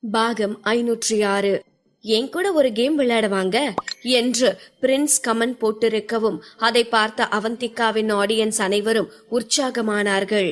பாகம் 506. என் கூட ஒரு கேம் விளையாடுவாங்க என்று பிரின்ஸ் கமெண்ட் போட்டிருக்கவும் அதை பார்த்த அவந்திகாவின் ஆடியன்ஸ் அனைவரும் உற்சாகமானார்கள்.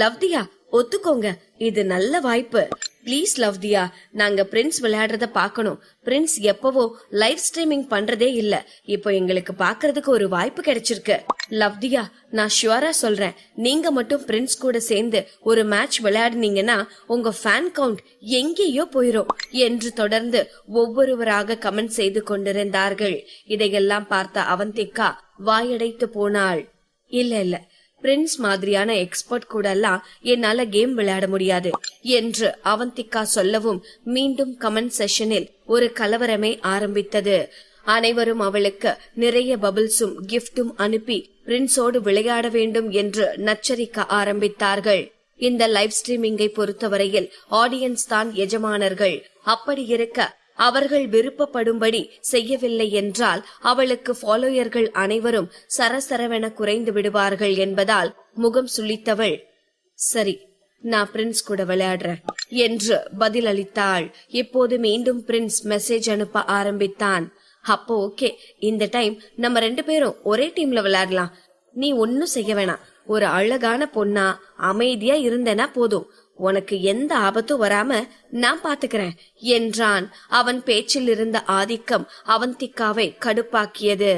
லவ்தியா, ஒத்துக்கோங்க, இது நல்ல வாய்ப்பு. பிளீஸ் லவ்தியா, நாங்க பிரின்ஸ் விளையாடுறத பாக்கணும். பிரின்ஸ் எப்பவோ லைவ் ஸ்ட்ரீமிங் பண்றதே இல்ல, இப்போ எங்களுக்கு பாக்குறதுக்கு ஒரு வாய்ப்பு கிடைச்சிருக்கு. லவ்தியா, நான் ஷுவரா சொல்றேன், நீங்க மட்டும் பிரின்ஸ் கூட சேர்ந்து ஒரு மேட்ச் விளையாடுனீங்கன்னா உங்க ஃபேன் கவுண்ட் எங்கேயோ போயிரும் என்று தொடர்ந்து ஒவ்வொருவராக கமெண்ட் செய்து கொண்டிருந்தார்கள். இதையெல்லாம் பார்த்த அவந்திகா வாயடைத்து போனாள். இல்ல, பிரின்ஸ் மாதிரியான எக்ஸ்பர்ட் கூட எல்லாம் என்னால கேம் விளையாட முடியாது என்று அவந்திகா சொல்லவும் மீண்டும் கமெண்ட் செஷனில் ஒரு கலவரமே ஆரம்பித்தது. அனைவரும் அவளுக்கு நிறைய பபிள்ஸும் கிஃப்டும் அனுப்பி பிரின்ஸோடு விளையாட வேண்டும் என்று நச்சரிக்க ஆரம்பித்தார்கள். இந்த லைவ் ஸ்ட்ரீமிங்கை பொறுத்தவரையில் ஆடியன்ஸ் தான் எஜமானர்கள். அப்படி இருக்க அவர்கள் விருப்பப்படும்படி செய்யவில்லை என்றால் அவளுக்கு ஃபாலோயர்கள் அனைவரும் சரசரவென குறைந்து விடுவார்கள் என்பதால் முகம் சுளித்தவள், சரி, நான் பிரின்ஸ் கூட விளையாடுறேன் என்று பதில் அளித்தாள். இப்போது மீண்டும் பிரின்ஸ் மெசேஜ் அனுப்ப ஆரம்பித்தான். அப்போ ஓகே, இந்த டைம் நம்ம 2 பேரும் ஒரே டீம்ல விளையாடலாம். நீ ஒன்னும் செய்ய வேணாம், ஒரு அழகான பொண்ணா அமைதியா இருந்தேனா போதும், உனக்கு எந்த ஆபத்தும் வராம நான் பாத்துக்கிறேன் என்றான். அவன் பேச்சில் இருந்த ஆதிக்கம் அவந்திகாவை கடுப்பாக்கியது.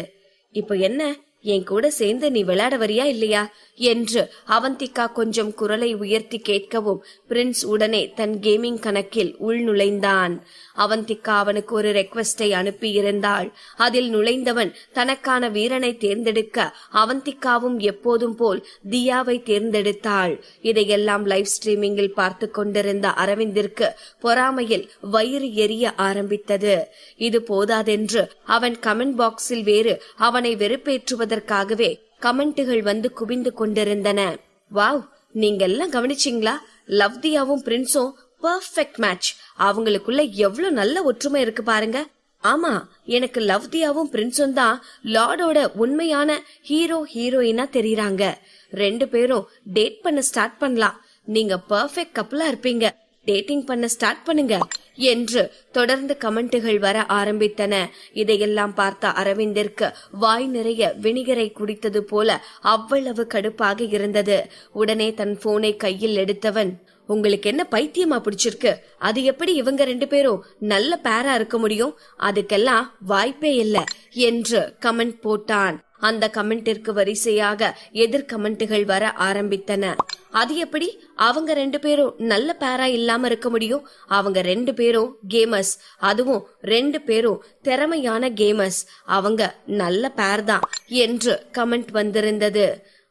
இப்போ என்ன, என் கூட சேர்ந்து நீ விளையாட வரியா இல்லையா என்று அவந்திகா கொஞ்சம் குரலை உயர்த்தி கேட்கவும் பிரின்ஸ் உடனே தன் கேமிங் கணக்கில் உள் நுழைந்தான். அவந்திகா அவனுக்கு ஒரு ரெக்வெஸ்டை அனுப்பி இருந்தாள். அதில் நுழைந்தவன் தனக்கான வீரனை தேர்ந்தெடுக்க அவந்திகாவும் எப்போதும் போல் தியாவை தேர்ந்தெடுத்தாள். இதையெல்லாம் லைவ் ஸ்ட்ரீமிங்கில் பார்த்து கொண்டிருந்த அரவிந்திற்கு பொறாமையில் வயிறு எரிய ஆரம்பித்தது. இது போதாதென்று அவன் கமெண்ட் பாக்ஸில் வேறு அவனை வெறுப்பேற்றுவதற்காகவே கமெண்ட்டுகள் வந்து குவிந்து கொண்டிருந்தன. வாவ், நீங்க எல்லாம் கவனிச்சீங்களா? லவ்தியாவும் பிரின்ஸும் பெர்ஃபெக்ட் மேட்ச். அவங்களுக்குள்ள எவ்வளவு நல்ல ஒற்றுமை இருக்கு பாருங்க. ஆமா, எனக்கு லவ்தியாவும் பிரின்ஸும் தான் லார்டோட உண்மையான ஹீரோயினா தெரியுறாங்க. 2 பேரும் டேட் பண்ண ஸ்டார்ட் பண்ணலாம். நீங்க பெர்ஃபெக்ட் கப்பலா இருப்பீங்க, டேட்டிங் பண்ண ஸ்டார்ட் பண்ணுங்க என்று தொடர்ந்து கமெண்ட்டுகள் வர ஆரம்பித்தன. இதையெல்லாம் பார்த்த அரவிந்திற்கு வாய் நிறைய வினிகரை குடித்தது போல அவ்வளவு கடுப்பாக இருந்தது. உடனே தன் போனை கையில் எடுத்தவன், உங்களுக்கு என்ன பைத்தியமா பிடிச்சிருக்கு? அது எப்படி இவங்க 2 பேரும் நல்ல பேரா இருக்க முடியும்? அதுக்கெல்லாம் வாய்ப்பே இல்ல என்று கமெண்ட் போட்டான். அந்த கமெண்டிற்கு வரிசையாக எதிர் கமெண்ட்டுகள் வர ஆரம்பித்தன. அது எப்படி அவங்க 2 பேரும் நல்ல பேரா இல்லாம இருக்க முடியும்? அவங்க 2 பேரும் கேமர்ஸ், அதுவும் 2 பேரும் திறமையான கேமர்ஸ். அவங்க நல்ல பேர் தான் என்று கமெண்ட் வந்திருந்தது.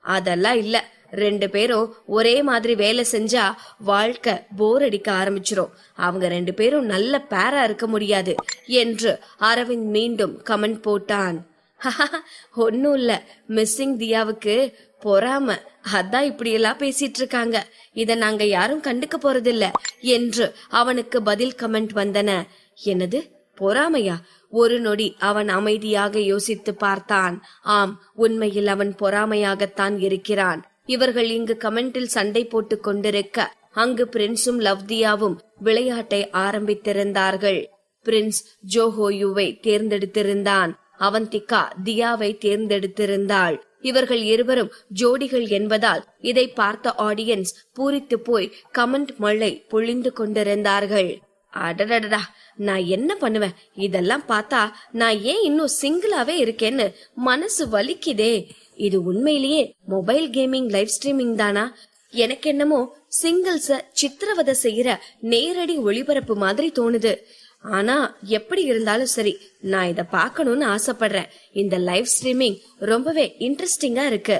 அதெல்லாம் இல்ல, 2 பேரும் ஒரே மாதிரி வேலை செஞ்சா வாழ்க்கை போர் அடிக்க ஆரம்பிச்சிரும். அவங்க 2 பேரும் நல்ல பேரா இருக்க முடியாது என்று அரவிந்த் மீண்டும் கமெண்ட் போட்டான். ஒன்னும் இல்ல, மிஸ்ஸிங் தியாவுக்கு பொறாம, அதான் இப்படி எல்லாம் பேசிட்டு இருக்காங்க. இத நாங்க யாரும் கண்டுக்க போறதில்ல என்று அவனுக்கு பதில் கமெண்ட் வந்தன. என்னது, பொறாமையா? ஒரு நொடி அவன் அமைதியாக யோசித்து பார்த்தான். ஆம், உண்மையில் அவன் பொறாமையாகத்தான் இருக்கிறான். இவர்கள் இங்கு கமெண்டில் சண்டை போட்டு கொண்டிருக்க அங்கு பிரின்ஸும் லவ்தியாவும் விளையாட்டை ஆரம்பித்திருந்தார்கள். பிரின்ஸ் ஜோஹோயுவை தேர்ந்தெடுத்திருந்தான். அவந்திகா தியாவை தேர்ந்தெடுத்திருந்தாள். இவர்கள் இருவரும் ஜோடிகள் என்பதால் இதை பார்த்த ஆடியன்ஸ் பூரித்து போய் கமெண்ட் மழை பொழிந்து கொண்டிருந்தார்கள். அடடடா, நான் என்ன பண்ணுவேன்? இதெல்லாம் பார்த்தா நான் ஏன் இன்னும் சிங்கிளாவே இருக்கேன்னு மனசு வலிக்குதே. இது உண்மையிலேயே மொபைல் கேமிங் லைவ் ஸ்ட்ரீமிங் தானா? எனக்கு என்னமோ சிங்கிள்ஸ சித்திரவதை செய்யற நேரடி ஒளிபரப்பு மாதிரி தோணுது. ஆனா எப்படி இருந்தாலும் சரி, நான் இத பாக்கணும்னு ஆசைப்படுறேன். இந்த லைவ் ஸ்ட்ரீமிங் ரொம்பவே இன்ட்ரெஸ்டிங்கா இருக்கு.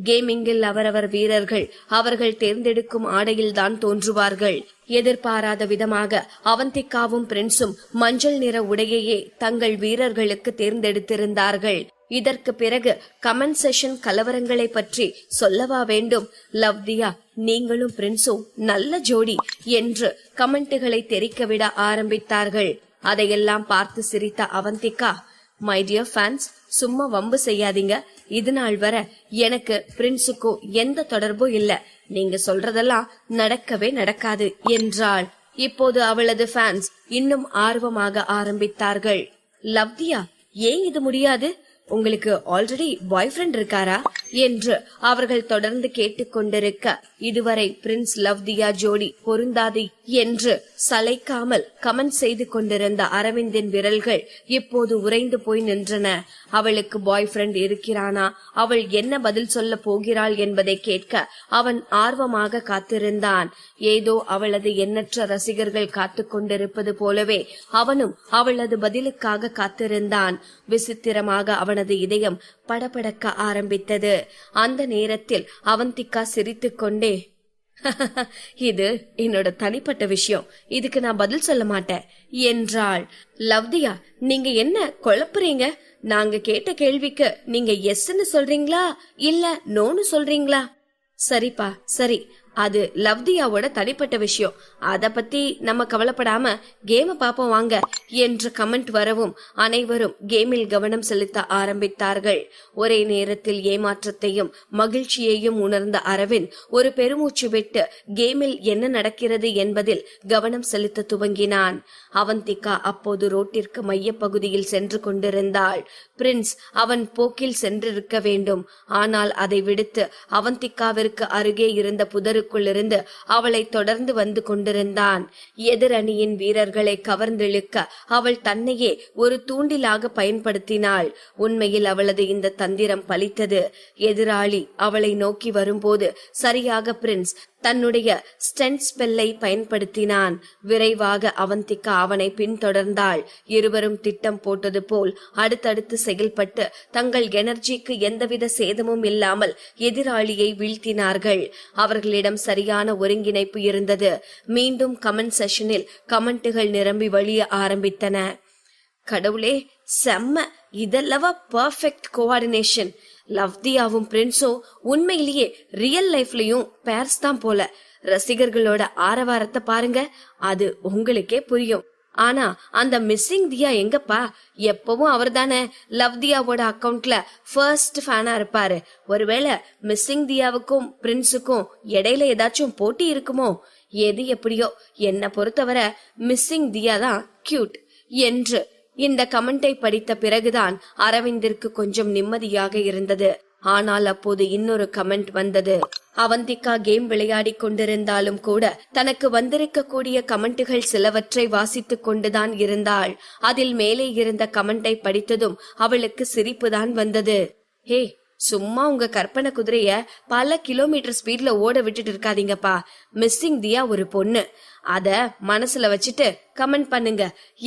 கேமிங்கில் அவரவர் வீரர்கள் அவர்கள் தேர்ந்தெடுக்கும் ஆடையில் தான் தோன்றுவார்கள். எதிர்பாராத விதமாக அவந்திகாவும் பிரின்ஸும் மஞ்சள் நிற உடையையே தங்கள் வீரர்களுக்கு தேர்ந்தெடுத்திருந்தார்கள். இதற்கு பிறகு கமெண்ட் செஷன் கலவரங்களை பற்றி சொல்லவா வேண்டும்? லவ்தியா, நீங்களும் பிரின்ஸும் நல்ல ஜோடி என்று கமெண்ட்டுகளை தெரிக்க விட ஆரம்பித்தார்கள். அதையெல்லாம் பார்த்து சிரித்த அவந்திகா, மை டியர் ஃபேன்ஸ், சும்மா வம்பு செய்யாதீங்க. இது நாள் வர எனக்கு பிரின்ஸுக்கும் எந்த தொடர்பும் இல்ல. நீங்க சொல்றதெல்லாம் நடக்கவே நடக்காது என்றாள். இப்போது அவளது ஃபேன்ஸ் இன்னும் ஆர்வமாக ஆரம்பித்தார்கள். லவ்தியா, ஏன் இது முடியாது? உங்களுக்கு ஆல்ரெடி பாய் ஃப்ரெண்ட் இருக்காரா என்று அவர்கள் தொடர்ந்து கேட்டுக்கொண்டிருக்க, இதுவரை பிரின்ஸ் லவ்தியா ஜோடி பொருந்தாது என்று சளைக்காமல் கமெண்ட் செய்து கொண்டிருந்த அரவிந்தின் விரல்கள் இப்போது உறைந்து போய் நின்றன. அவளுக்கு பாய் ஃப்ரெண்ட் இருக்கிறானா, அவள் என்ன பதில் சொல்ல போகிறாள் என்பதை கேட்க அவன் ஆர்வமாக காத்திருந்தான். ஏதோ அவளது எண்ணற்ற ரசிகர்கள் காத்து கொண்டிருப்பது போலவே அவனும் அவளது பதிலுக்காக காத்திருந்தான். விசித்திரமாக அவனது இதயம் படபடக்க ஆரம்பித்தது. அந்த நேரத்தில் அவந்திகா சிரித்துக் கொண்டே, இது என்னோட தனிப்பட்ட விஷயம், இதுக்கு நான் பதில் சொல்ல மாட்டேன் என்றாள். லவ்தியா, நீங்க என்ன குழப்புறீங்க? நாங்க கேட்ட கேள்விக்கு நீங்க எஸ்ன்னு சொல்றீங்களா இல்ல நோன்னு சொல்றீங்களா? சரிப்பா சரி, அது லவ்தியாவோட தனிப்பட்ட விஷயம், அத பத்தி நம்ம கவலைப்படாம கேம பாப்போம் வாங்க என்று கமெண்ட் வரவும் அனைவரும் கேமில் கவனம் செலுத்த ஆரம்பித்தார்கள். ஒரே நேரத்தில் ஏமாற்றத்தையும் மகிழ்ச்சியையும் உணர்ந்த அரவிந்த் ஒரு பெருமூச்சு விட்டு கேமில் என்ன நடக்கிறது என்பதில் கவனம் செலுத்த துவங்கினான். அவந்திகா அப்போது ரோட்டிற்கு மையப்பகுதியில் சென்று கொண்டிருந்தாள். பிரின்ஸ் அவன் போக்கில் சென்றிருக்க வேண்டும். ஆனால் அதை விடுத்து அவந்திகாவிற்கு அருகே இருந்த புதருக்குள்ளிருந்து அவளை தொடர்ந்து வந்து கொண்டிருந்தான். எதிர் அணியின் வீரர்களை கவர்ந்திழுக்க அவள் தன்னையே ஒரு தூண்டிலாக பயன்படுத்தினாள். உண்மையில் அவளது இந்த தந்திரம் பலித்தது. எதிராளி அவளை நோக்கி வரும்போது சரியாக பிரின்ஸ் தன்னுடைய ஸ்டென்ட் ஸ்பெல்லை பயன்படுத்தினான். விரைவாக அவந்திகா அவனை பின்தொடர்ந்தாள். இருவரும் திட்டம் போட்டது போல் அடுத்தடுத்து செயல்பட்டு தங்கள் எனர்ஜிக்கு எந்தவித சேதமும் இல்லாமல் எதிராளியை வீழ்த்தினார்கள். அவர்களிடம் சரியான ஒருங்கிணைப்பு இருந்தது. மீண்டும் கமெண்ட் செஷனில் கமெண்ட்டுகள் நிரம்பி வழிய ஆரம்பித்தன. கடவுளே, செம்ம, இதெல்லவா பர்ஃபெக்ட் கோஆர்டினேஷன். லவ்தியாவும் பிரின்ஸும் உண்மையிலேயே ரியல் லைஃப்லயும் பேர்ஸ் தான் போல. ரசிகர்களோட ஆரவாரத்தை பாருங்க, அது உங்களுக்கே புரியும். ஆனா அந்த மிஸ்ஸிங் தியா எங்கப்பா? எப்பவும் அவர் தானே லவ்தியாவோட அக்கவுண்ட்ல ஃபர்ஸ்ட் ஃபேனா இருப்பாரு. ஒருவேளை மிஸ்ஸிங் தியாவுக்கும் பிரின்ஸுக்கும் இடையில ஏதாச்சும் போட்டி இருக்குமோ? எது எப்படியோ, என்ன பொறுத்தவரை மிஸ்ஸிங் தியா தான் கியூட் என்று இந்த கமெண்டை படித்த பிறகுதான் அரவிந்திற்கு கொஞ்சம் நிம்மதியாக இருந்தது. ஆனால் அப்போது இன்னொரு கமெண்ட் வந்தது. அவந்திகா கேம் விளையாடி கொண்டிருந்தாலும் கூட தனக்கு வந்திருக்க கூடிய கமெண்ட்டுகள் சிலவற்றை வாசித்துக் கொண்டுதான் இருந்தாள். அதில் மேலே இருந்த கமெண்டை படித்ததும் அவளுக்கு சிரிப்புதான் வந்தது. ஹே, சும்மா உங்க கற்பனை குதிரைய பல கிலோமீட்டர் ஸ்பீட்ல ஓட விட்டுட்டு இருக்காதீங்கப்பா. மிஸ்ஸிங் தியா ஒரு பொண்ணு, அத மனசுல வச்சுட்டு கமெண்ட் பண்ணுங்க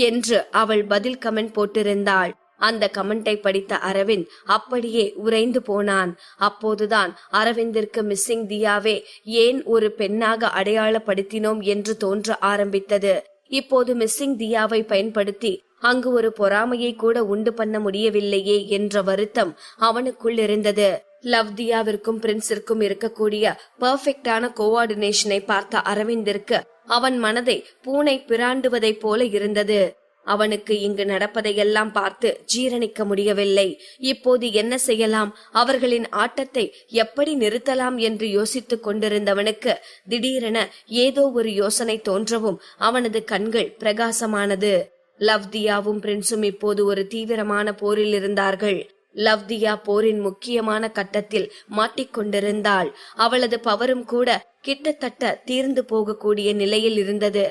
என்று அவள் பதில் கமெண்ட் போட்டிருந்தாள். அந்த கமெண்டை படித்த அரவிந்த் அப்படியே உறைந்து போனான். அப்போதுதான் அரவிந்திற்கு மிஸ்ஸிங் தியாவே ஏன் ஒரு பெண்ணாக அடையாளப்படுத்தினோம் என்று தோன்ற ஆரம்பித்தது. இப்போது மிஸ்ஸிங் தியாவை பயன்படுத்தி அங்கு ஒரு பொறாமையை கூட உண்டு பண்ண முடியவில்லையே என்ற வருத்தம் அவனுக்குள் இருந்தது. லவ்தியாவிற்கும் பிரின்ஸிற்கும் இருக்கக்கூடிய பெர்ஃபெக்டான கோஆர்டினேஷனை பார்த்த அரவிந்திற்கு அவன் மனதை பூனை பிராண்டுவதை போல இருந்தது. அவனுக்கு இங்கு நடப்பதையெல்லாம் பார்த்து ஜீரணிக்க முடியவில்லை. இப்போது என்ன செய்யலாம், அவர்களின் ஆட்டத்தை எப்படி நிறுத்தலாம் என்று யோசித்துக் கொண்டிருந்தவனுக்கு திடீரென ஏதோ ஒரு யோசனை தோன்றவும் அவனது கண்கள் பிரகாசமானது. லவ்தியாவும் பிரின்ஸும் இப்போது ஒரு தீவிரமான போரில் இருந்தார்கள். லவ்தியா போரின் முக்கியமான கட்டத்தில் மாட்டிக்கொண்டிருந்தாள். அவளது பவரும் கூட கிட்டத்தட்ட தீர்ந்து போகக்கூடிய நிலையில் இருந்தது.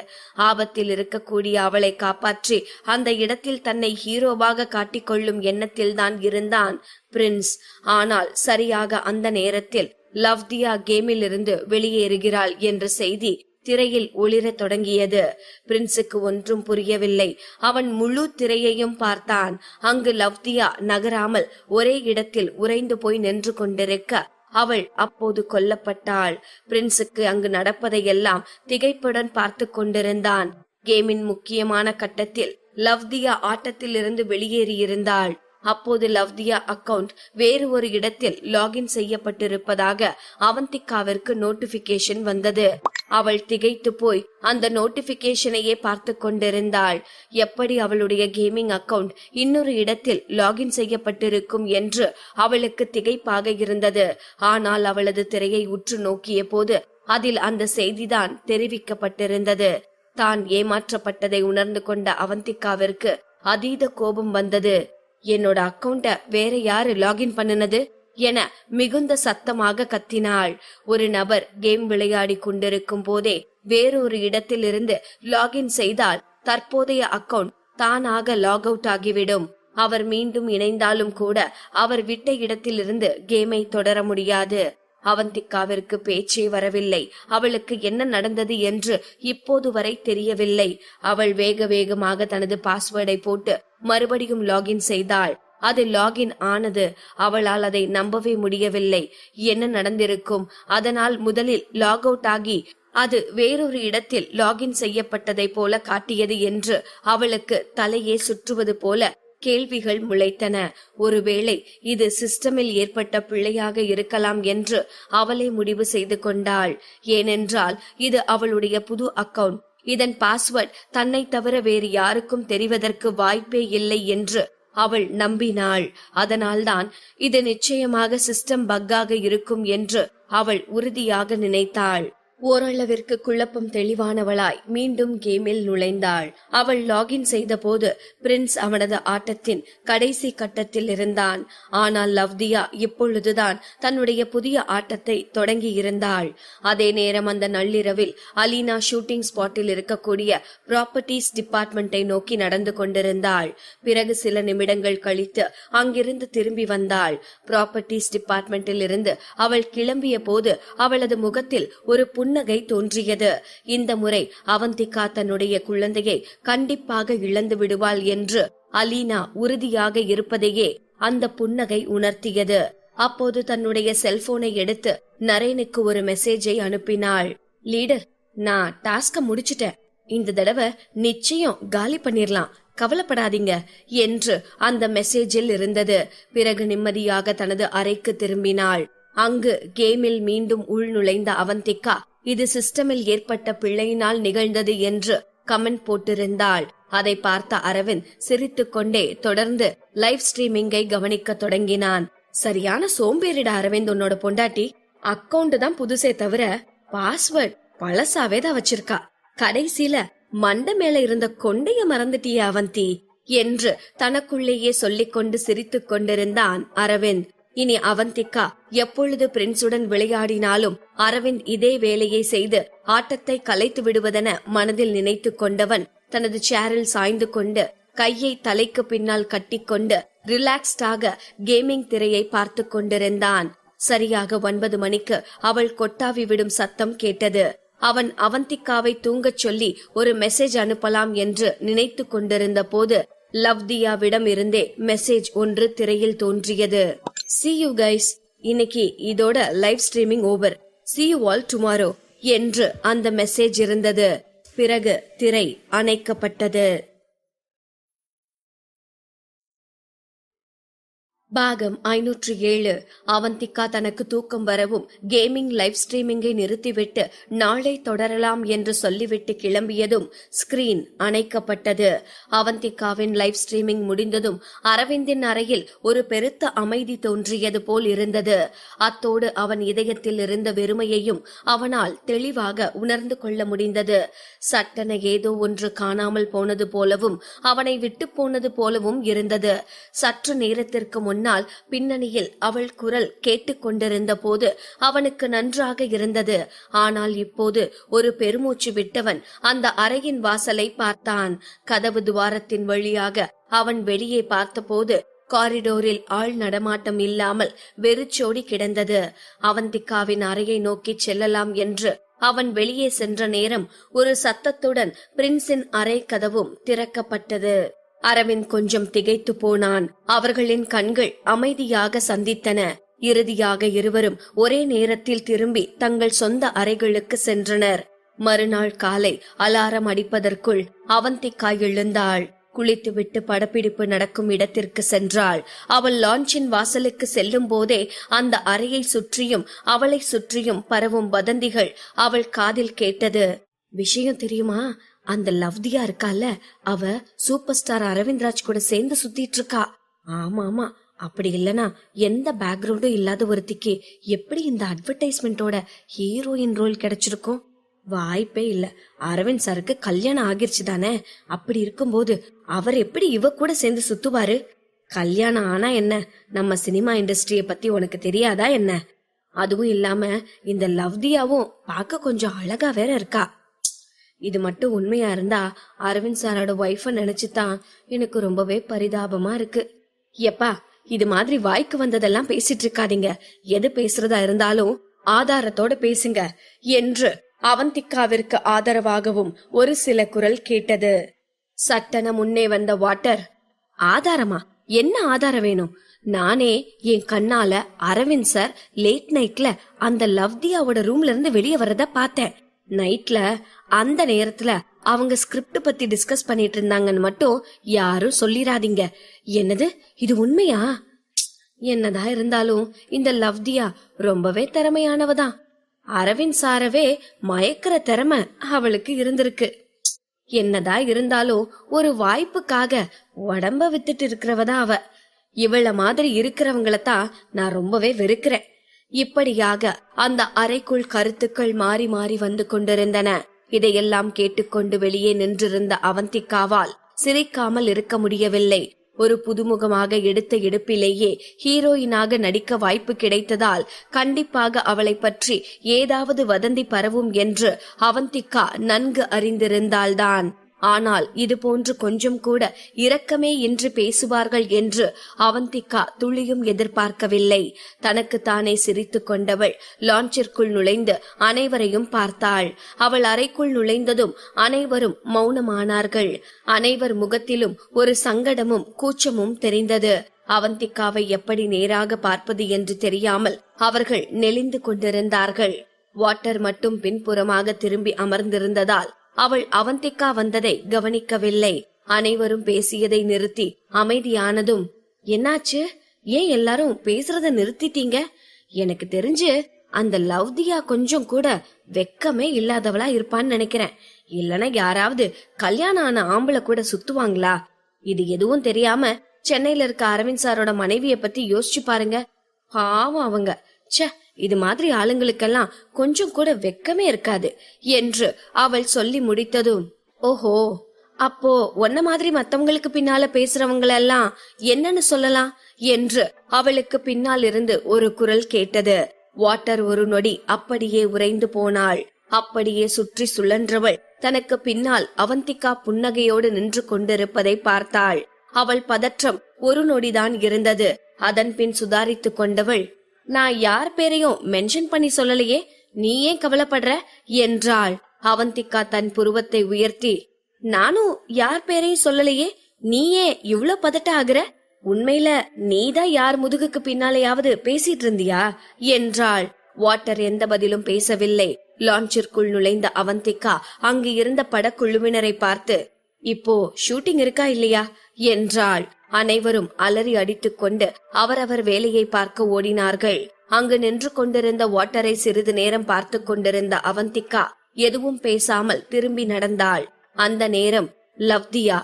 ஆபத்தில் இருக்கக்கூடிய அவளை காப்பாற்றி அந்த இடத்தில் தன்னை ஹீரோவாக காட்டிக்கொள்ளும் எண்ணத்தில் தான் இருந்தான் பிரின்ஸ். ஆனால் சரியாக அந்த நேரத்தில் லவ்தியா கேமில் இருந்து வெளியேறுகிறாள் என்ற செய்தி திரையில் ஒளிரத் தொடங்கியது. பிரின்ஸுக்கு ஒன்றும் புரியவில்லை. அவன் முழு திரையையும் பார்த்தான். அங்கு லவ்தியா நகராமல் ஒரே இடத்தில் உறைந்து போய் நின்று கொண்டிருக்க அவள் அப்போது கொல்லப்பட்டாள். பிரின்ஸுக்கு அங்கு நடப்பதையெல்லாம் திகைப்புடன் பார்த்து கொண்டிருந்தான். கேமின் முக்கியமான கட்டத்தில் லவ்தியா ஆட்டத்தில் இருந்து வெளியேறியிருந்தாள். அப்போது லவ்தியா அக்கவுண்ட் வேறு ஒரு இடத்தில் லாகின் செய்யப்பட்டிருப்பதாக அவந்திகாவிற்கு நோட்டிபிகேஷன் வந்தது. அவள் திகைத்து போய் அந்த நோட்டிபிகேஷனையே பார்த்து கொண்டிருந்தாள். எப்படி அவளுடைய கேமிங் அக்கவுண்ட் இன்னொரு இடத்தில் லாகின் செய்யப்பட்டிருக்கும் என்று அவளுக்கு திகைப்பாக இருந்தது. ஆனால் அவளது திரையை உற்று நோக்கிய போது அதில் அந்த செய்திதான் தெரிவிக்கப்பட்டிருந்தது. தான் ஏமாற்றப்பட்டதை உணர்ந்து கொண்ட அவந்திகாவிற்கு அதீத கோபம் வந்தது. என்னோட அக்கவுண்ட வேற யாரு லாகின் பண்ணுனது என மிகுந்த சத்தமாக கத்தினாள். ஒரு நபர் கேம் விளையாடி கொண்டிருக்கும் போதே வேறொரு இடத்திலிருந்து லாகின் செய்தால் தற்போதைய அக்கவுண்ட் தானாக லாக் அவுட் ஆகிவிடும். அவர் மீண்டும் இணைந்தாலும் கூட அவர் விட்ட இடத்திலிருந்து கேமை தொடர முடியாது. அவந்திகாவிற்கு பேச்சே வரவில்லை. அவளுக்கு என்ன நடந்தது என்று இப்போது வரை தெரியவில்லை. அவள் வேக வேகமாக தனது பாஸ்வேர்டை போட்டு மறுபடியும் லாகின் செய்தாள். அது லாகின் ஆனது. அவளால் அதை நம்பவே முடியவில்லை. என்ன நடந்திருக்கும்? அதனால் முதலில் லாக் அவுட் ஆகி அது வேறொரு இடத்தில் லாகின் செய்யப்பட்டதை போல காட்டியது என்று அவளுக்கு தலையே சுற்றுவது போல கேள்விகள் முளைத்தன. ஒருவேளை இது சிஸ்டமில் ஏற்பட்ட பிழையாக இருக்கலாம் என்று அவளே முடிவு செய்து கொண்டாள். ஏனென்றால் இது அவளுடைய புது அக்கவுண்ட். இதன் பாஸ்வேர்ட் தன்னை தவிர வேறு யாருக்கும் தெரிவதற்கு வாய்ப்பே இல்லை என்று அவள் நம்பினாள். அதனால்தான் இது நிச்சயமாக சிஸ்டம் பக்காக இருக்கும் என்று அவள் உறுதியாக நினைத்தாள். ஓரளவிற்கு குழப்பம் தெளிவானவளாய் மீண்டும் கேமில் நுழைந்தாள். அவள் லாகின் செய்த போது பிரின்ஸ் அவனது ஆட்டத்தின் கடைசி கட்டத்தில் இருந்தான். ஆனால் லவ்தியா இப்பொழுதுதான் தன்னுடைய புதிய ஆட்டத்தை தொடங்கி இருந்தாள். அதே நேரம் அந்த நள்ளிரவில் அலீனா ஷூட்டிங் ஸ்பாட்டில் இருக்கக்கூடிய ப்ராப்பர்ட்டிஸ் டிபார்ட்மெண்டை நோக்கி நடந்து கொண்டிருந்தாள். பிறகு சில நிமிடங்கள் கழித்து அங்கிருந்து திரும்பி வந்தாள். ப்ராப்பர்ட்டிஸ் டிபார்ட்மெண்டில் இருந்து அவள் கிளம்பிய போது அவளது முகத்தில் ஒரு புன்னகை தோன்றியது. இந்த முறை அவந்திகா தன்னுடைய குழந்தையை கண்டிப்பாக இழந்து விடுவாள் என்று அலீனா உறுதியாக இருப்பதையே அந்த புன்னகை உணர்த்தியது. அப்போது தன்னுடைய செல்போனை எடுத்து நரேனுக்கு ஒரு மெசேஜை அனுப்பினாள். லீடர், நான் டாஸ்க முடிச்சிட்டேன். இந்த தடவை நிச்சயம் காலி பண்ணிரலாம், கவலைப்படாதீங்க என்று அந்த மெசேஜில் இருந்தது. பிறகு நிம்மதியாக தனது அறைக்கு திரும்பினாள். அங்கு கேமில் மீண்டும் உள் நுழைந்த அவந்திகா இது சிஸ்டமில் ஏற்பட்ட பிழையினால் நிகழ்ந்தது என்று கமெண்ட் போட்டிருந்தாள். அதை பார்த்த அரவிந்த் சிரித்துக் கொண்டே தொடர்ந்து லைவ் ஸ்ட்ரீமிங்கை கவனிக்க தொடங்கினான். சரியான சோம்பேறிடா அரவிந்த் உன்னோட பொண்டாட்டி. அக்கவுண்ட் தான் புதுசே தவிர பாஸ்வேர்ட் பழசாவே தான் வச்சிருக்கா. கடைசியில மண்டை மேல இருந்த கொண்டைய மறந்துட்டிய அவந்தி என்று தனக்குள்ளேயே சொல்லிக் கொண்டு சிரித்துக் கொண்டிருந்தான் அரவிந்த். இனி அவந்திகா எப்பொழுது பிரின்ஸுடன் விளையாடினாலும் அரவிந்த் இதே வேலையை செய்து ஆட்டத்தை கலைத்து விடுவதென மனதில் நினைத்து கொண்டவன் தனது சேரில் சாய்ந்து கொண்டு கையை தலைக்கு பின்னால் கட்டிக்கொண்டு ரிலாக்ஸ்டாக கேமிங் திரையை பார்த்து கொண்டிருந்தான். சரியாக 9 மணிக்கு அவள் கொட்டாவி விடும் சத்தம் கேட்டது. அவன் அவந்திகாவை தூங்கச் சொல்லி ஒரு மெசேஜ் அனுப்பலாம் என்று நினைத்து கொண்டிருந்த போது லவ்தியாவிடம் இருந்தே மெசேஜ் ஒன்று திரையில் தோன்றியது. See you guys. இன்னைக்கு இதோட live streaming over. See you all tomorrow என்று அந்த மெசேஜ் இருந்தது. பிறகு திரை அணைக்கப்பட்டது. பாகம் 507. அவந்திகா தனக்கு தூக்கம் வரவும் கேமிங் லைவ் ஸ்ட்ரீமிங்கை நிறுத்திவிட்டு நாளை தொடரலாம் என்று சொல்லிவிட்டு கிளம்பியதும் ஸ்கிரீன் அணைக்கப்பட்டது. அவந்திகாவின் லைவ் ஸ்ட்ரீமிங் முடிந்ததும் அரவிந்தின் அறையில் ஒரு பெருத்த அமைதி தோன்றியது போல் இருந்தது. அத்தோடு அவன் இதயத்தில் இருந்த வெறுமையையும் அவனால் தெளிவாக உணர்ந்து கொள்ள முடிந்தது. சட்டென ஏதோ ஒன்று காணாமல் போனது போலவும் அவனை விட்டு போனது போலவும் இருந்தது. சற்று நேரத்திற்கு முன் பின்னணியில் அவள் குரல் கேட்டுக்கொண்டிருந்த போது அவனுக்கு நன்றாக இருந்தது. ஆனால் இப்போது ஒரு பெருமூச்சு விட்டவன் அந்த அறையின் வாசலை பார்த்தான். கதவு துவாரத்தின் வழியாக அவன் வெளியே பார்த்தபோது காரிடோரில் ஆள் நடமாட்டம் இல்லாமல் வெறிச்சோடி கிடந்தது. அவந்திகாவின் அறையை நோக்கி செல்லலாம் என்று அவன் வெளியே சென்ற நேரம் ஒரு சத்தத்துடன் பிரின்ஸின் அறை கதவும் திறக்கப்பட்டது. அரவிந்த் கொஞ்சம் திகைத்து போனான். அவர்களின் கண்கள் அமைதியாக சந்தித்தன. இறுதியாக இருவரும் ஒரே நேரத்தில் திரும்பி தங்கள் சொந்த அறைகளுக்கு சென்றனர். மறுநாள் காலை அலாரம் அடிப்பதற்குள் அவந்திகா எழுந்தாள். குளித்துவிட்டு படப்பிடிப்பு நடக்கும் இடத்திற்கு சென்றாள். அவள் லான்ச்சின் வாசலுக்கு செல்லும் போதே அந்த அறையை சுற்றியும் அவளை சுற்றியும் பரவும் வதந்திகள் அவள் காதில் கேட்டது. விஷயம் தெரியுமா? அந்த லவ்தியா இருக்கால, அவ சூப்பர் ஸ்டார் அரவிந்த்ராஜ் கூட சேர்ந்து சுத்திட்டு இருக்கா. ஆமா, அப்படி இல்லனா எந்த பேக்ரவுண்டும் இல்லாத ஒருத்திக்கு எப்படி இந்த அட்வர்டைஸ்மெண்டோட ஹீரோயின் ரோல் கிடைச்சிருக்கும்? வாய்ப்பே இல்ல. அரவிந்த் சாருக்கு கல்யாணம் ஆகிருச்சு தானே. அப்படி இருக்கும்போது அவர் எப்படி இவ கூட சேர்ந்து சுத்துவாரு? கல்யாணம் ஆனா என்ன, நம்ம சினிமா இண்டஸ்ட்ரிய பத்தி உனக்கு தெரியாதா என்ன? அதுவும் இல்லாம இந்த லவ்தியாவும் பார்க்க கொஞ்சம் அழகா வேற இருக்கா. இது மட்டும் உண்மையா இருந்தா அரவிந்த் சாரோட ஒய்ஃப நினைச்சுதான் எனக்கு ரொம்பவே பரிதாபமா இருக்கு. எப்பா, இது மாதிரி வாய்க்கு வந்ததெல்லாம் பேசிட்டு இருக்காதீங்க. எது பேசுறதா இருந்தாலும் ஆதாரத்தோட பேசுங்க என்று அவந்திகாவிற்கு ஆதரவாகவும் ஒரு சில குரல் கேட்டது. சட்டென முன்னே வந்த வாட்டர், ஆதாரமா? என்ன ஆதாரம் வேணும்? நானே என் கண்ணால அரவிந்த் சார் லேட் நைட்ல அந்த லவ்தியாவோட ரூம்ல இருந்து வெளியே வர்றத பார்த்தேன். நைட்ல அந்த நேரத்துல அவங்க ஸ்கிரிப்ட் பத்தி டிஸ்கஸ் பண்ணிட்டு இருந்தாங்கன்னு மட்டும் யாரும் சொல்லிராதீங்க. என்னது, இது உண்மையா? என்னதான் இருந்தாலும் இந்த லவ்தியா ரொம்பவே திறமையானவதான். அரவிந்த் சாரவே மயக்கிற திறமை அவளுக்கு இருந்திருக்கு. என்னதான் இருந்தாலும் ஒரு வாய்ப்புக்காக உடம்ப வித்துட்டு இருக்கிறவதான் அவ. இவள மாதிரி இருக்கிறவங்களத்தான் நான் ரொம்பவே வெறுக்கிறேன். இப்படியாக அந்த அறைக்குள் கருத்துக்கள் மாறி மாறி வந்து கொண்டிருந்தன. இதையெல்லாம் கேட்டுக்கொண்டு வெளியே நின்றிருந்த அவந்திகாவால் சிரிக்காமல் இருக்க முடியவில்லை. ஒரு புதுமுகமாக எடுத்த எடுப்பிலேயே ஹீரோயினாக நடிக்க வாய்ப்பு கிடைத்ததால் கண்டிப்பாக அவளை பற்றி ஏதாவது வதந்தி பரவும் என்று அவந்திகா நன்கு அறிந்திருந்தாள்தான். ஆனால் இது போன்று கொஞ்சம் கூட இரக்கமே இன்றி பேசுவார்கள் என்று அவந்திகா துளியும் எதிர்பார்க்கவில்லை. தனக்கு தானே சிரித்து கொண்டவள் லான்ச்சிற்குள் நுழைந்து அனைவரையும் பார்த்தாள். அவள் அறைக்குள் நுழைந்ததும் அனைவரும் மௌனமானார்கள். அனைவர் முகத்திலும் ஒரு சங்கடமும் கூச்சமும் தெரிந்தது. அவந்திகாவை எப்படி நேராக பார்ப்பது என்று தெரியாமல் அவர்கள் நெளிந்து கொண்டிருந்தார்கள். வாட்டர் மட்டும் பின்புறமாக திரும்பி அமர்ந்திருந்ததால் அவள் அவந்திகா வந்ததை கவனிக்கவில்லை. அனைவரும் பேசியதை நிறுத்தி அமைதியானதும், என்னாச்சு? ஏன் எல்லாரும் பேசுறத நிறுத்திட்டீங்க? எனக்கு தெரிஞ்சு அந்த லவ்தியா கொஞ்சம் கூட வெக்கமே இல்லாதவளா இருப்பான்னு நினைக்கிறேன். இல்லனா யாராவது கல்யாணம் ஆன ஆம்பளை கூட சுத்துவாங்களா? இது எதுவும் தெரியாம சென்னையில இருக்க அரவிந்த் சாரோட மனைவிய பத்தி யோசிச்சு பாருங்க. பாவம் அவங்க. ச்சே, இது மாதிரி ஆளுங்களுக்கெல்லாம் கொஞ்சம் கூட வெக்கமே இருக்காது என்று அவள் சொல்லி முடித்ததும், ஓஹோ, அப்போ ஒன்ன மாதிரி மத்தவங்களுக்கு பின்னால பேசுறவங்களெல்லாம் என்னன்னு சொல்லலாம் என்று அவளுக்கு பின்னால் இருந்து ஒரு குரல் கேட்டது. வாட்டர் ஒரு நொடி அப்படியே உறைந்து போனாள். அப்படியே சுற்றி சுழன்றவள் தனக்கு பின்னால் அவந்திகா புன்னகையோடு நின்று கொண்டிருப்பதை பார்த்தாள். அவள் பதற்றம் ஒரு நொடிதான் இருந்தது. அதன் பின் சுதாரித்து கொண்டவள், நான் யார் பேரையும் மென்ஷன் பண்ணி சொல்லலையே, நீ ஏன் கவலைப்படுற என்றாள். அவந்திகா தன் புருவத்தை உயர்த்தி, நானும் யார் பேரையும் சொல்லலையே, நீயே இவ்ளோ பதட்ட ஆகுற? உண்மையில நீதான் யார் முதுகுக்கு பின்னாலேயாவது பேசிட்டு இருந்தியா என்றாள். வாட்டர் எந்த பதிலும் பேசவில்லை. லான்ச்சிற்குள் நுழைந்த அவந்திகா அங்கு இருந்த படக்குழுவினரை பார்த்து, இப்போ ஷூட்டிங் இருக்கா இல்லையா என்றாள். அனைவரும் அலறி அடித்துக் கொண்டு அவரவர் வேலையை பார்க்க ஓடினார்கள். அங்கு நின்று கொண்டிருந்த வாட்டரை சிறிது நேரம் பார்த்து கொண்டிருந்த அவந்திகா எதுவும் பேசாமல் திரும்பி நடந்தாள். அந்த நேரம் லவ்தியா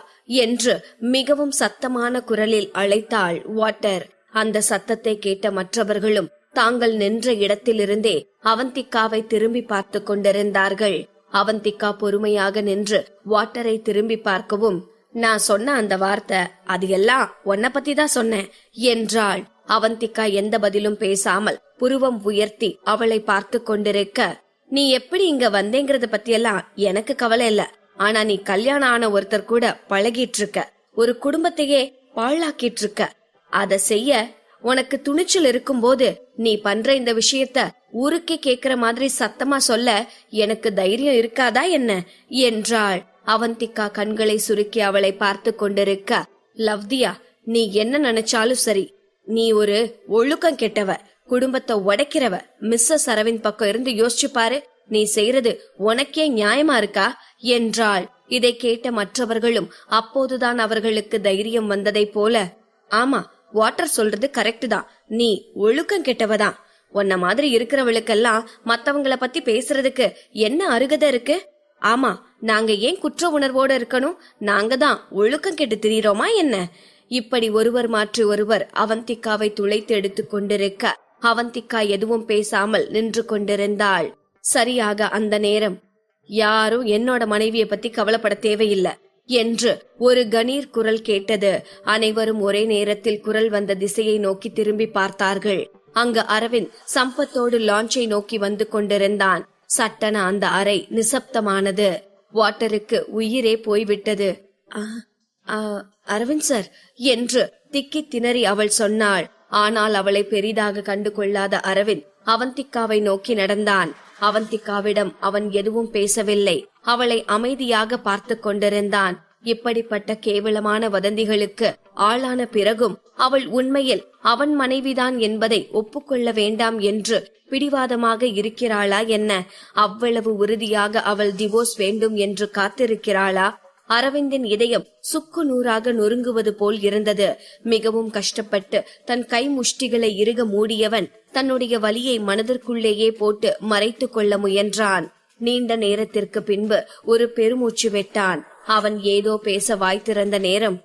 என்று மிகவும் சத்தமான குரலில் அழைத்தாள் வாட்டர். அந்த சத்தத்தை கேட்ட மற்றவர்களும் தாங்கள் நின்ற இடத்திலிருந்தே அவந்திகாவை திரும்பி பார்த்து கொண்டிருந்தார்கள். அவந்திகா பொறுமையாக நின்று வாட்டரை திரும்பி பார்க்கவும், நான் சொன்ன அந்த வார்த்தை அது எல்லாம் உன்னை பத்தி தான் சொன்னேன் என்றாள். அவந்திகா எந்த பதிலும் பேசாமல் புருவம் உயர்த்தி அவளை பார்த்து கொண்டிருக்க, நீ எப்படி இங்க வந்தேங்கிறத பத்தியெல்லாம் எனக்கு கவலை இல்ல. ஆனா நீ கல்யாணம் ஆன ஒருத்தர் கூட பழகிட்டு இருக்க, ஒரு குடும்பத்தையே பாழாக்கிட்டு இருக்க. அத செய்ய உனக்கு துணிச்சல் இருக்கும் போது நீ பண்ற இந்த விஷயத்த ஊருக்கே கேக்குற மாதிரி சத்தமா சொல்ல எனக்கு தைரியம் இருக்காதா என்ன என்றாள். அவந்திகா கண்களை சுருக்கி அவளை பார்த்து கொண்டிருக்க, லவ்தியா, நீ என்ன நினைச்சாலும் சரி, நீ ஒரு ஒழுக்கம் கெட்டவ, குடும்பத்தை உடைக்கிறவ. மிஸ்ஸஸ் அரவிந்த் பக்கம் இருந்து யோசிச்சு பாரு, நீ செய்யறது உனக்கே நியாயமா இருக்கா என்றாள். இதை கேட்ட மற்றவர்களும் அப்போதுதான் அவர்களுக்கு தைரியம் வந்ததை போல, ஆமா, வாட்டர் சொல்றது கரெக்ட் தான், நீ ஒழுக்கம் கெட்டவதான். உன்ன மாதிரி இருக்கிறவளுக்கெல்லாம் மத்தவங்கள பத்தி பேசுறதுக்கு என்ன அருகதை இருக்கு? ஆமா, நாங்க ஏன் குற்ற உணர்வோட இருக்கணும்? நாங்க தான் ஒழுக்கம் கெட்டு திரியிறோமா என்ன? இப்படி ஒருவர் மாற்றி ஒருவர் அவந்திகாவை துளைத்து எடுத்துக் கொண்டிருக்க அவந்திகா எதுவும் பேசாமல் நின்று கொண்டிருந்தாள். சரியாக அந்த நேரம் யாரும் என்னோட மனைவிய பத்தி கவலைப்பட தேவையில்லை என்று ஒரு கணீர் குரல் கேட்டது. அனைவரும் ஒரே நேரத்தில் குரல் வந்த திசையை நோக்கி திரும்பி பார்த்தார்கள். அங்கு அரவிந்த் சம்பத்தோடு லான்ச்சை நோக்கி வந்து கொண்டிருந்தான். சட்டென அந்த அறை நிசப்தமானது. வாட்டருக்கு உயிரே போய்விட்டது. அரவிந்த் சார் என்று திக்கி திணறி அவள் சொன்னாள். ஆனால் அவளை பெரிதாக கண்டு கொள்ளாத அரவிந்த் அவந்திகாவை நோக்கி நடந்தான். அவந்திகாவிடம் அவன் எதுவும் பேசவில்லை. அவளை அமைதியாக பார்த்து கொண்டிருந்தான். இப்படிப்பட்ட கேவலமான வதந்திகளுக்கு ஆளான பிறகும் அவள் உண்மையில் அவன் மனைவிதான் என்பதை ஒப்புக்கொள்ள வேண்டாம் என்று பிடிவாதமாக இருக்கிறாளா என்ன? அவ்வளவு உறுதியாக அவள் டிவோர்ஸ் வேண்டும் என்று காத்திருக்கிறாளா? அரவிந்தின் இதயம் சுக்கு நூறாக நொறுங்குவது போல் இருந்தது. மிகவும் கஷ்டப்பட்டு தன் கை முஷ்டிகளை இறுக மூடியவன் தன்னுடைய வலியை மனதிற்குள்ளேயே போட்டு மறைத்து கொள்ள முயன்றான். நீண்ட நேரத்திற்கு பின்பு ஒரு பெருமூச்சு விட்டான். அவன் ஏதோ பேச வாய் திறந்த நேரம்,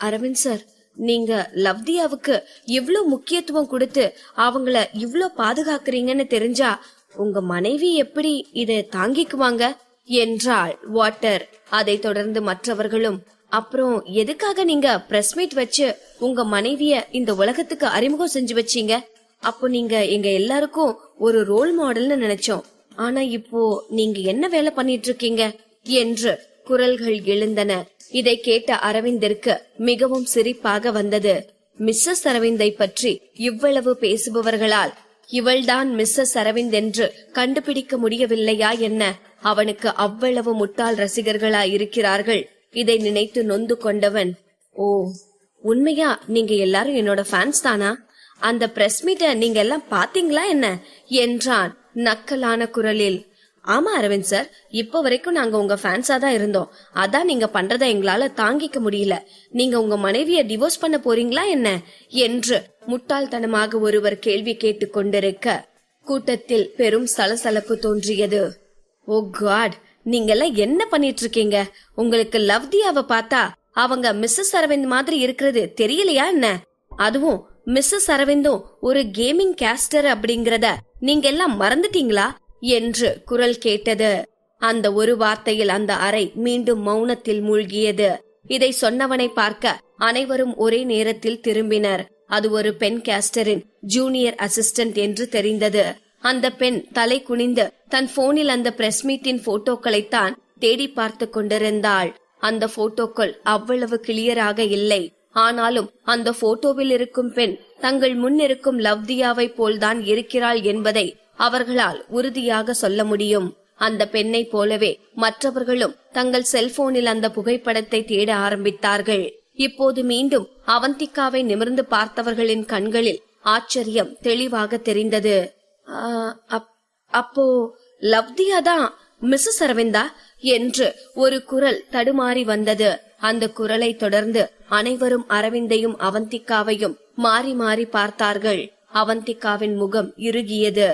அரவிந்த் சார், நீங்க லவ்தியாவுக்கு இவ்ளோ முக்கியத்துவம் கொடுத்து அவங்கள இவ்ளோ பாதுகாக்கிறீங்கன்னு தெரிஞ்சா உங்க மனைவி எப்படி இதை தாங்கிக்குவாங்க என்றாள் வாட்டர். அதை தொடர்ந்து மற்றவர்களும், அப்புறம் எதுக்காக நீங்க பிரஸ் மீட் வச்சு உங்க மனைவிய இந்த உலகத்துக்கு அறிமுகம் செஞ்சு வச்சீங்க? அப்போ நீங்க எங்க எல்லாருக்கும் ஒரு ரோல் மாடல்னு நினைச்சோம். ஆனா இப்போ நீங்க என்ன வேலை பண்ணிட்டு இருக்கீங்க என்று குரல்கள் எழுந்தன. இதை கேட்ட அரவிந்திற்கு மிகவும் சிரிப்பாக வந்தது. மிஸ்ஸஸ் அரவிந்தை பற்றி இவ்வளவு பேசுபவர்களால் இவள்தான் மிஸ்ஸஸ் அரவிந்த் என்று கண்டுபிடிக்க முடியவில்லையா என்ன? அவனுக்கு அவ்வளவு முட்டாள் ரசிகர்களா இருக்கிறார்கள். இதை நினைத்து நொந்து கொண்டவன், ஓ உண்மையா நீங்க எல்லாரும் என்னோட ஃபேன்ஸ் தானா? அந்த பிரஸ் மீட்டை நீங்க எல்லாம் பாத்தீங்களா என்ன என்றான் நக்கலான குரலில். ஆமா அரவிந்த் சார், இப்ப வரைக்கும் நாங்க உங்க ஃபேன்ஸா தான் இருந்தோம். அதான் நீங்க பண்றதை எங்களால தாங்கிக்க முடியல. நீங்க உங்க மனைவிய டிவோர்ஸ் பண்ண போறீங்களா என்ன என்று முட்டாள்தனமாக ஒருவர் கேள்வி கேட்டுக் கொண்டிருக்க கூட்டத்தில் பெரும் சலசலப்பு தோன்றியது. ஓ காட், நீங்க எல்லாம் என்ன பண்ணிட்டு இருக்கீங்க? உங்களுக்கு லவ்தியாவை பார்த்தா அவங்க மிஸ்ஸஸ் அரவிந்த் மாதிரி இருக்கிறது தெரியலையா என்ன? அதுவும் மிஸ்ஸஸ் அரவிந்தும் ஒரு கேமிங் கேஸ்டர் அப்படிங்கறத நீங்க எல்லாம் மறந்துட்டீங்களா என்று குரல் கேட்டது. அந்த ஒரு வார்த்தையில் அந்த அறை மீண்டும் மௌனத்தில் மூழ்கியது. இதை சொன்னவனை பார்க்க அனைவரும் ஒரே நேரத்தில் திரும்பினர். அது ஒரு பெண் கேஸ்டரின் ஜூனியர் அசிஸ்டன்ட் என்று தெரிந்தது. அந்த பெண் தலை குனிந்து தன் போனில் அந்த பிரஸ் மீட்டின் போட்டோக்களைத்தான் தேடி பார்த்து கொண்டிருந்தாள். அந்த போட்டோக்கள் அவ்வளவு கிளியராக இல்லை. ஆனாலும் அந்த போட்டோவில் இருக்கும் பெண் தங்கள் முன் இருக்கும் லவ்தியாவை போல்தான் இருக்கிறாள் என்பதை அவர்களால் உறுதியாக சொல்ல முடியும். அந்த பெண்ணை போலவே மற்றவர்களும் தங்கள் செல்போனில் அந்த புகைப்படத்தை தேட ஆரம்பித்தார்கள். இப்போது மீண்டும் அவந்திகாவை நிமிர்ந்து பார்த்தவர்களின் கண்களில் ஆச்சரியம் தெளிவாக தெரிந்தது. அப்போ லவ்தியா தான் மிஸ்ஸஸ் அரவிந்தா என்று ஒரு குரல் தடுமாறி வந்தது. அந்த குரலை தொடர்ந்து அனைவரும் அரவிந்தையும் அவந்திகாவையும் மாறி மாறி பார்த்தார்கள். அவந்திகாவின் முகம் இறுகியது.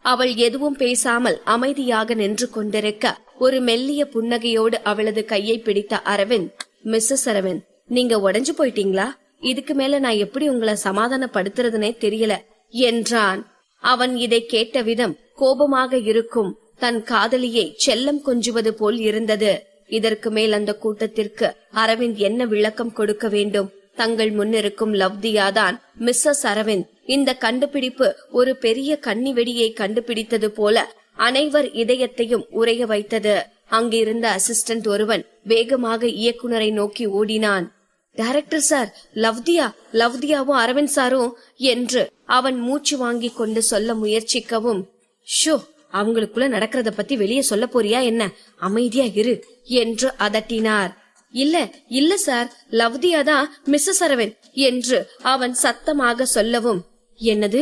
அவள் எதுவும் பேசாமல் அமைதியாக நின்று கொண்டிருக்க ஒரு மெல்லிய புன்னகையோடு அவளது கையை பிடித்த அரவிந்த், மிஸ்ஸஸ் அரவிந்த், நீங்க உடைஞ்சு போயிட்டீங்களா? இதுக்கு மேல நான் எப்படி உங்களை சமாதானப்படுத்துறதுனே தெரியல என்றான். அவன் இதை கேட்ட விதம் கோபமாக இருக்கும். தன் காதலியை செல்லம் கொஞ்சுவது போல் இருந்தது. இதற்கு மேல் அந்த கூட்டத்திற்கு அரவிந்த் என்ன விளக்கம் கொடுக்க வேண்டும்? தங்கள் முன்னிருக்கும் லவ்தியாதான் மிஸ்ஸஸ் அரவிந்த். இந்த கண்டுபிடிப்பு ஒரு பெரிய கன்னி வெடியை கண்டுபிடித்தது போல அனைவர் இதயத்தையும் உறைய வைத்தது. அங்கிருந்த அசிஸ்டன்ட் ஒருவன் வேகமாக இயக்குனரை நோக்கி ஓடினான். டைரக்டர் சார், லவ்தியாவும் அரவிந்த் சாரும் என்று அவன் மூச்சு வாங்கி கொண்டு சொல்ல முயற்சிக்கவும், ஷோ, அவங்களுக்குள்ள நடக்கிறத பத்தி வெளியே சொல்ல போறியா என்ன? அமைதியா இரு என்று அதட்டினார். இல்ல சார், லவ்தியா தான் மிஸ்ஸஸ் அரவிந்த் என்று அவன் சத்தமாக சொல்லவும், என்னது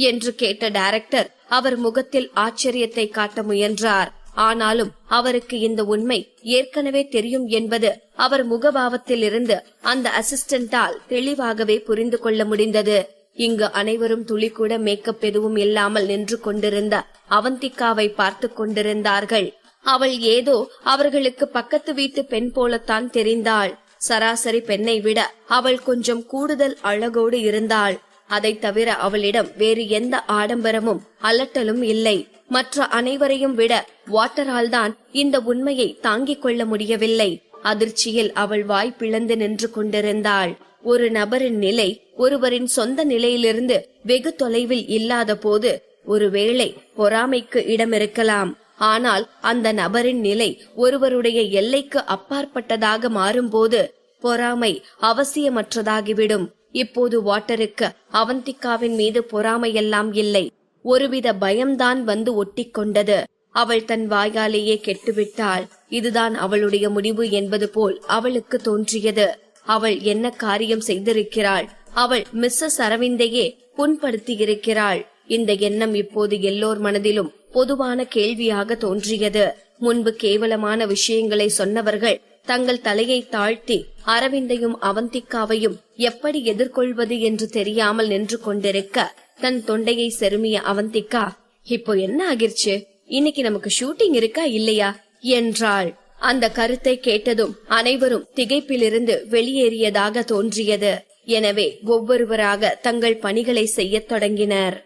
என்று கேட்ட டைரக்டர் அவர் முகத்தில் ஆச்சரியத்தை காட்ட முயன்றார். ஆனாலும் அவருக்கு இந்த உண்மை ஏற்கனவே தெரியும் என்பது அவர் முகபாவத்தில் இருந்து அந்த அசிஸ்டண்டால் தெளிவாகவே புரிந்து கொள்ள முடிந்தது. இங்கு அனைவரும் துளி கூட மேக்கப் எதுவும் இல்லாமல் நின்று கொண்டிருந்த அவந்திகாவை பார்த்து கொண்டிருந்தார்கள். அவள் ஏதோ அவர்களுக்கு பக்கத்து வீட்டு பெண் போலத்தான் தெரிந்தாள். சராசரி பெண்ணை விட அவள் கொஞ்சம் கூடுதல் அழகோடு இருந்தாள். அதை தவிர அவளிடம் வேறு எந்த ஆடம்பரமும் அலட்டலும் இல்லை. மற்ற அனைவரையும் விட வாட்டரால் தான் இந்த உண்மையை தாங்கிக் கொள்ள முடியவில்லை. அதிர்ச்சியில் அவள் வாய் பிளந்து நின்று கொண்டிருந்தாள். ஒரு நபரின் நிலை ஒருவரின் சொந்த நிலையிலிருந்து வெகு தொலைவில் இல்லாத போது ஒருவேளை பொறாமைக்கு இடம் இருக்கலாம். ஆனால் அந்த நபரின் நிலை ஒருவருடைய எல்லைக்கு அப்பாற்பட்டதாக மாறும்போது பொறாமை அவசியமற்றதாகிவிடும். இப்போது வாட்டருக்கு அவந்திகாவின் மீது பொறாமையெல்லாம் இல்லை, ஒருவித பயம்தான் வந்து ஒட்டி கொண்டது. அவள் தன் வாயாலேயே கெட்டுவிட்டாள். இதுதான் அவளுடைய முடிவு என்பது போல் அவளுக்கு தோன்றியது. அவள் என்ன காரியம் செய்திருக்கிறாள்? அவள் மிஸ்ஸஸ் அரவிந்தையே புண்படுத்தி இருக்கிறாள். இந்த எண்ணம் இப்போது எல்லோர் மனதிலும் பொதுவான கேள்வியாக தோன்றியது. முன்பு கேவலமான விஷயங்களை சொன்னவர்கள் தங்கள் தலையை தாழ்த்தி அரவிந்தையும் அவந்திகாவையும் எப்படி எதிர்கொள்வது என்று தெரியாமல் நின்று கொண்டிருக்க தன் தொண்டையை செருமிய அவந்திகா, இப்போ என்ன ஆகிருச்சு? இன்னைக்கு நமக்கு ஷூட்டிங் இருக்கா இல்லையா என்றாள். அந்த கருத்தை கேட்டதும் அனைவரும் திகைப்பிலிருந்து வெளியேறியதாக தோன்றியது. எனவே ஒவ்வொருவராக தங்கள் பணிகளை செய்யத் தொடங்கினர்.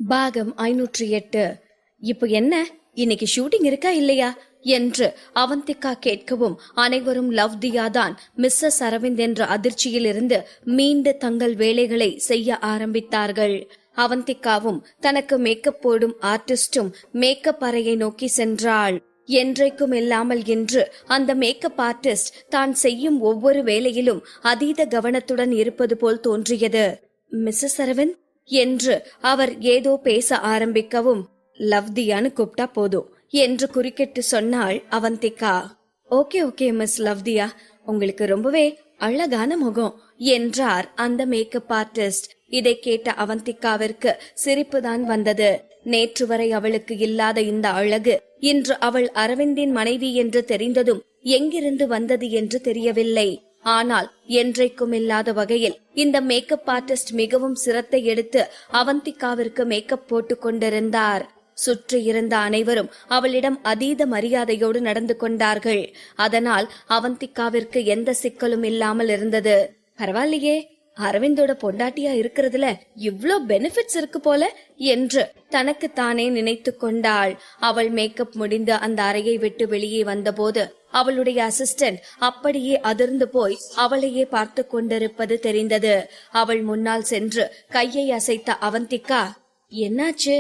பாகம் 508. இப்போ என்ன, இன்னைக்கு ஷூட்டிங் இருக்கா இல்லையா என்று அவந்திகா கேட்கவும் அனைவரும் லவ் தியா தான் மிஸ்ஸஸ் அரவிந்த் என்ற அதிர்ச்சியில் இருந்து மீண்டு தங்கள் வேலைகளை செய்ய ஆரம்பித்தார்கள். அவந்திகாவும் தனக்கு மேக்கப் போடும் ஆர்டிஸ்டும் மேக்கப் அறையை நோக்கி சென்றாள். என்றைக்கும் இல்லாமல் இன்று அந்த மேக்கப் ஆர்டிஸ்ட் தான் செய்யும் ஒவ்வொரு வேலையிலும் அதீத கவனத்துடன் இருப்பது போல் தோன்றியது. மிஸ்ஸஸ் அரவிந்த் என்று அவர் ஏதோ பேச ஆரம்பிக்கவும், லவ் தியான்னு கூப்பிட்டா போதும் என்று குறுக்கிட்டு சொன்னாள் அவந்திகா. ஓகே ஓகே மிஸ் லவ்தியா, உங்களுக்கு ரொம்பவே அழகான முகம் என்றார் அந்த மேக்கப் ஆர்டிஸ்ட். இதை கேட்ட அவந்திகாவிற்கு சிரிப்புதான் வந்தது. நேற்று வரை அவளுக்கு இல்லாத இந்த அழகு இன்று அவள் அரவிந்தின் மனைவி என்று தெரிந்ததும் எங்கிருந்து வந்தது என்று தெரியவில்லை. ஆனால் என்றைக்கும் இல்லாத வகையில் இந்த மேக்கப் ஆர்டிஸ்ட் மிகவும் சிரத்தை எடுத்து அவந்திகாவிற்கு மேக்கப் போட்டு கொண்டிருந்தார். சுற்றி இருந்த அனைவரும் அவளிடம் அதீத மரியாதையோடு நடந்து கொண்டார்கள். அதனால் அவந்திகாவிற்கு எந்த சிக்கலும் இல்லாமல் இருந்தது. பரவாயில்லையே, அரவிந்தோட பொண்டாட்டியா இருக்கிறதுல இவ்ளோ பெனிஃபிட்ஸ் இருக்கு போல என்று தனக்கு தானே நினைத்து கொண்டாள். அவள் மேக்கப் முடிந்து அந்த அறையை விட்டு வெளியே வந்தபோது அவளுடைய அசிஸ்டன்ட் அப்படியே அதிர்ந்து போய் அவளையே பார்த்து கொண்டிருப்பது தெரிந்தது. அவள் முன்னால் சென்று கையை அசைத்த அவந்திகா, என்னாச்சு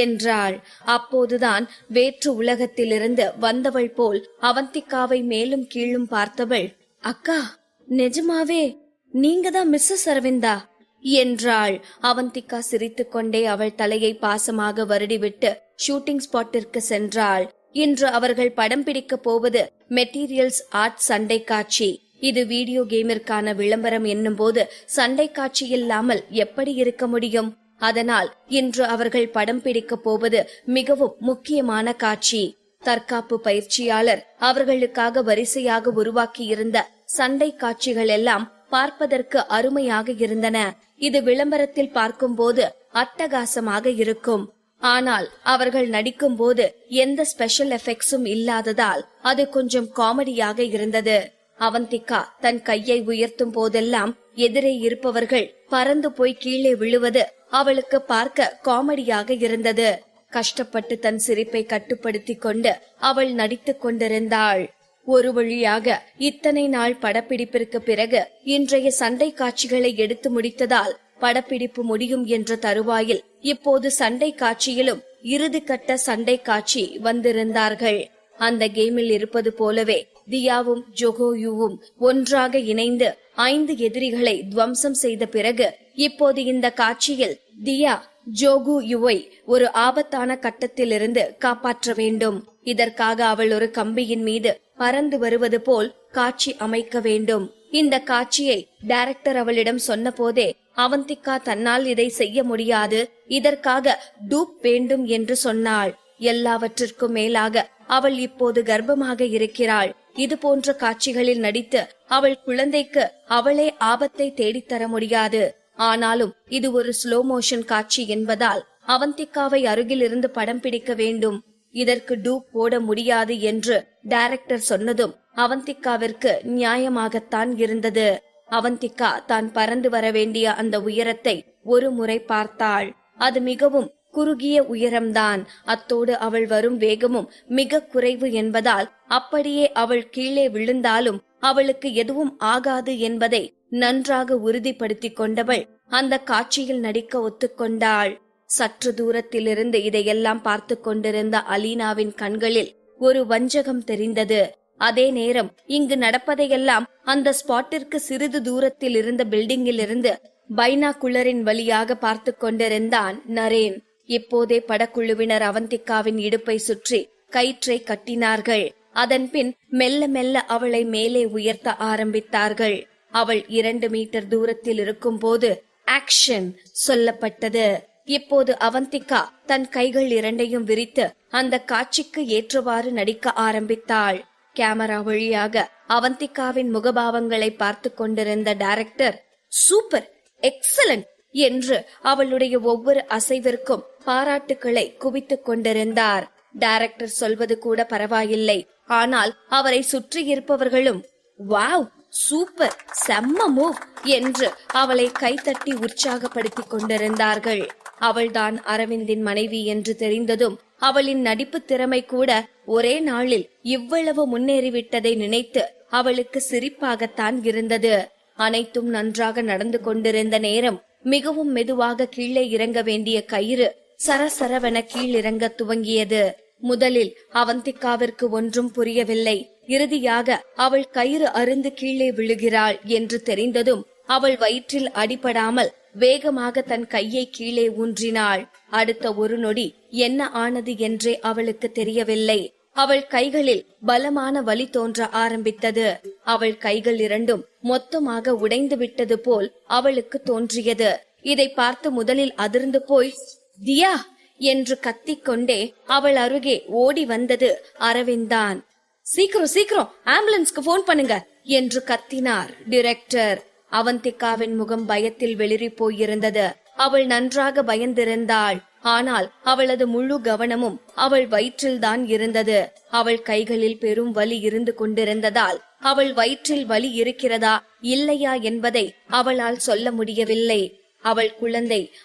என்றாள். அப்போதுதான் வேற்று உலகத்திலிருந்து வந்தவள் போல் அவந்திகாவை மேலும் கீழும் பார்த்தவள், அக்கா நிஜமாவே நீங்க தான் மிஸ்ஸஸ் அரவிந்தா என்றாள். அவந்திகா சிரித்துக் கொண்டே அவள் தலையை பாசமாக வருடிவிட்டு ஷூட்டிங் ஸ்பாட்டிற்கு சென்றாள். இன்று அவர்கள் படம் பிடிக்க போவது மெட்டீரியல்ஸ் ஆர்ட் சண்டை காட்சி. இது வீடியோ கேமிற்கான விளம்பரம் என்னும் போது சண்டை காட்சி இல்லாமல் எப்படி இருக்க முடியும்? அதனால் இன்று அவர்கள் படம் பிடிக்க போவது மிகவும் முக்கியமான காட்சி. தற்காப்பு பயிற்சியாளர் அவர்களுக்காக வரிசையாக உருவாக்கி இருந்த சண்டை காட்சிகள் எல்லாம் பார்ப்பதற்கு அருமையாக இருந்தன. இது விளம்பரத்தில் பார்க்கும் போது அட்டகாசமாக இருக்கும். ஆனால் அவர்கள் நடிக்கும் போது எந்த ஸ்பெஷல் எஃபெக்ட்ஸும் இல்லாததால் அது கொஞ்சம் காமெடியாக இருந்தது. அவந்திகா தன் கையை உயர்த்தும் போதெல்லாம் எதிரே இருப்பவர்கள் பறந்து போய் கீழே விழுவது அவளுக்கு பார்க்க காமெடியாக இருந்தது. கஷ்டப்பட்டு தன் சிரிப்பை கட்டுப்படுத்திக் கொண்டு அவள் நடித்துக் கொண்டிருந்தாள். ஒரு வழியாக இத்தனை நாள் படப்பிடிப்பிற்கு பிறகு இன்றைய சண்டை காட்சிகளை எடுத்து முடித்ததால் படப்பிடிப்பு முடியும் என்ற தருவாயில் இப்போது சண்டை காட்சியிலும் இறுதிக்கட்ட சண்டை காட்சி வந்திருந்தார்கள். அந்த கேமில் இருப்பது போலவே தியாவும் ஜோகோயுவும் ஒன்றாக இணைந்து 5 எதிரிகளை துவம்சம் செய்த பிறகு இப்போது இந்த காட்சியில் தியா ஜோகோயுவை ஒரு ஆபத்தான கட்டத்திலிருந்து காப்பாற்ற வேண்டும். இதற்காக அவள் ஒரு கம்பியின் மீது பறந்து வருவது போல் காட்சி அமைக்க வேண்டும். இந்த காட்சியை டைரக்டர் அவளிடம் சொன்ன போதே அவந்திகா தன்னால் இதை செய்ய முடியாது, இதற்காக டூப் வேண்டும் என்று சொன்னாள். எல்லாவற்றிற்கும் மேலாக அவள் இப்போது கர்ப்பமாக இருக்கிறாள். இது போன்ற காட்சிகளில் நடித்து அவள் குழந்தைக்கு அவளே ஆபத்தை தேடித்தர முடியாது. ஆனாலும் இது ஒரு ஸ்லோ மோஷன் காட்சி என்பதால் அவந்திகாவை அருகில் இருந்து படம் பிடிக்க வேண்டும். இதற்கு டூப் போட முடியாது என்று டைரக்டர் சொன்னதும் அவந்திகாவிற்கு நியாயமாகத்தான் இருந்தது. அவந்திகா தான் பறந்து வர வேண்டிய அந்த உயரத்தை ஒரு முறை பார்த்தாள். அது மிகவும் குறுகிய உயரம்தான். அத்தோடு அவள் வரும் வேகமும் மிக குறைவு என்பதால் அப்படியே அவள் கீழே விழுந்தாலும் அவளுக்கு எதுவும் ஆகாது என்பதை நன்றாக உறுதிப்படுத்திக் கொண்டவள் அந்த காட்சியில் நடிக்க ஒத்துக்கொண்டாள். சற்று தூரத்திலிருந்து இதையெல்லாம் பார்த்து கொண்டிருந்த அலீனாவின் கண்களில் ஒரு வஞ்சகம் தெரிந்தது. அதே நேரம் இங்கு நடப்பதையெல்லாம் அந்த ஸ்பாட்டிற்கு சிறிது தூரத்தில் இருந்த பில்டிங்கில் இருந்து பைனாகுலரின் வழியாக பார்த்து கொண்டிருந்தான் நரேன். இப்போதே படக்குழுவினர் அவந்திகாவின் இடுப்பை சுற்றி கயிற்றை கட்டினார்கள். அதன் பின் மெல்ல மெல்ல அவளை மேலே உயர்த்த ஆரம்பித்தார்கள். அவள் 2 மீட்டர் தூரத்தில் இருக்கும் போது ஆக்ஷன் சொல்லப்பட்டது. இப்போது அவந்திகா தன் கைகள் 2ஐயும் விரித்து அந்த காட்சிக்கு ஏற்றவாறு நடிக்க ஆரம்பித்தாள். கேமரா வழியாக அவந்திகாவின் முகபாவங்களை பார்த்து கொண்டிருந்த டைரக்டர் சூப்பர், எக்ஸலண்ட் என்று அவளுடைய ஒவ்வொரு அசைவிற்கும் பாராட்டுக்களை குவித்துக் கொண்டிருந்தார். டைரக்டர் சொல்வது கூட பரவாயில்லை, ஆனால் அவரை சுற்றி இருப்பவர்களும் வாவ், சூப்பர், செம்ம மூவ் என்று அவளை கைத்தட்டி உற்சாகப்படுத்திக் கொண்டிருந்தார்கள். அவள்தான் அரவிந்தின் மனைவி என்று தெரிந்ததும் அவளின் நடிப்பு திறமை கூட ஒரே நாளில் இவ்வளவு முன்னேறிவிட்டதை நினைத்து அவளுக்கு சிரிப்பாகத்தான் இருந்தது. அனைத்தும் நன்றாக நடந்து கொண்டிருந்த நேரம் மிகவும் மெதுவாக கீழே இறங்க வேண்டிய கயிறு சரசரவென கீழிறங்க துவங்கியது. முதலில் அவந்திகாவிற்கு ஒன்றும் புரியவில்லை. இறுதியாக அவள் கயிறு அருந்து கீழே விழுகிறாள் என்று தெரிந்ததும் அவள் வயிற்றில் அடிபடாமல் வேகமாக தன் கையை கீழே ஊன்றினாள். அடுத்த ஒரு நொடி என்ன ஆனது என்றே அவளுக்கு தெரியவில்லை. அவள் கைகளில் பலமான வலி தோன்ற ஆரம்பித்தது. அவள் கைகள் 2ம் மொத்தமாக உடைந்து விட்டது போல் அவளுக்கு தோன்றியது. இதை பார்த்து முதலில் அதிர்ந்து போய் தியா என்று கத்திக்கொண்டே அவள் அருகே ஓடி வந்தது அரவிந்தான். சீக்கிரம் சீக்கிரம் ஆம்புலன்ஸ்க்கு போன் பண்ணுங்க என்று கத்தினார் டிரெக்டர். அவந்திகாவின் முகம் பயத்தில் வெளிரி போயிருந்தது. அவள் நன்றாக பயந்திருந்தாள். ஆனால் அவளது முழு கவனமும் அவள் வயிற்றில்தான் இருந்தது. அவள் கைகளில் பெரும் வலி இருந்து கொண்டிருந்ததால் அவள் வயிற்றில் வலி இருக்கிறதா இல்லையா என்பதை அவளால் சொல்ல முடியவில்லை.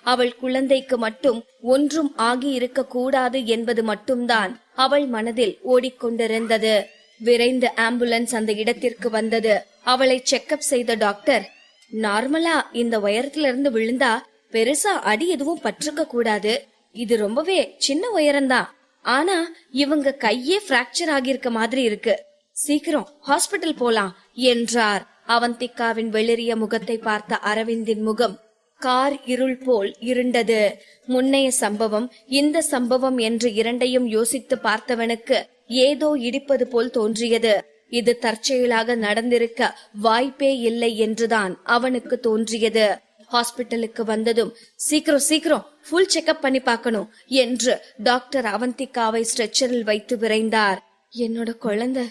அவள் குழந்தைக்கு மட்டும் ஒன்றும் ஆகி இருக்க கூடாது என்பது மட்டும்தான் அவள் மனதில் ஓடிக்கொண்டிருந்தது. விரைந்து ஆம்புலன்ஸ் அந்த இடத்திற்கு வந்தது. அவளை செக்அப் செய்த டாக்டர், நார்மலா இந்த உயரத்துல இருந்து விழுந்தா பெருசா அடி எதுவும் பற்றுக்க கூடாது, இது ரொம்பவே சின்ன உயரம்தான், ஆனா இவங்க கையே பிராக்சர் ஆகியிருக்க மாதிரி இருக்கு, சீக்கிரம் ஹாஸ்பிட்டல் போலாம் என்றார். அவந்திகாவின் வெளிரிய முகத்தை பார்த்த அரவிந்தின் முகம் கார் இருள் போல் இருண்டது. முன்னைய சம்பவம் இந்த சம்பவம் என்று இரண்டையும் யோசித்து பார்த்தவனுக்கு ஏதோ இடிப்பது போல் தோன்றியது. இது தற்செயலாக நடந்திருக்க வாய்ப்பே இல்லை என்றுதான் அவனுக்கு தோன்றியது. ஹாஸ்பிட்டலுக்கு வந்ததும் சீக்கிரம் சீக்கிரம் ஃபுல் செக்அப் பண்ணி பார்க்கணும் என்று டாக்டர் அவந்திகாவை ஸ்ட்ரெச்சரில் வைத்து விரைந்தார். என்னோட குழந்தை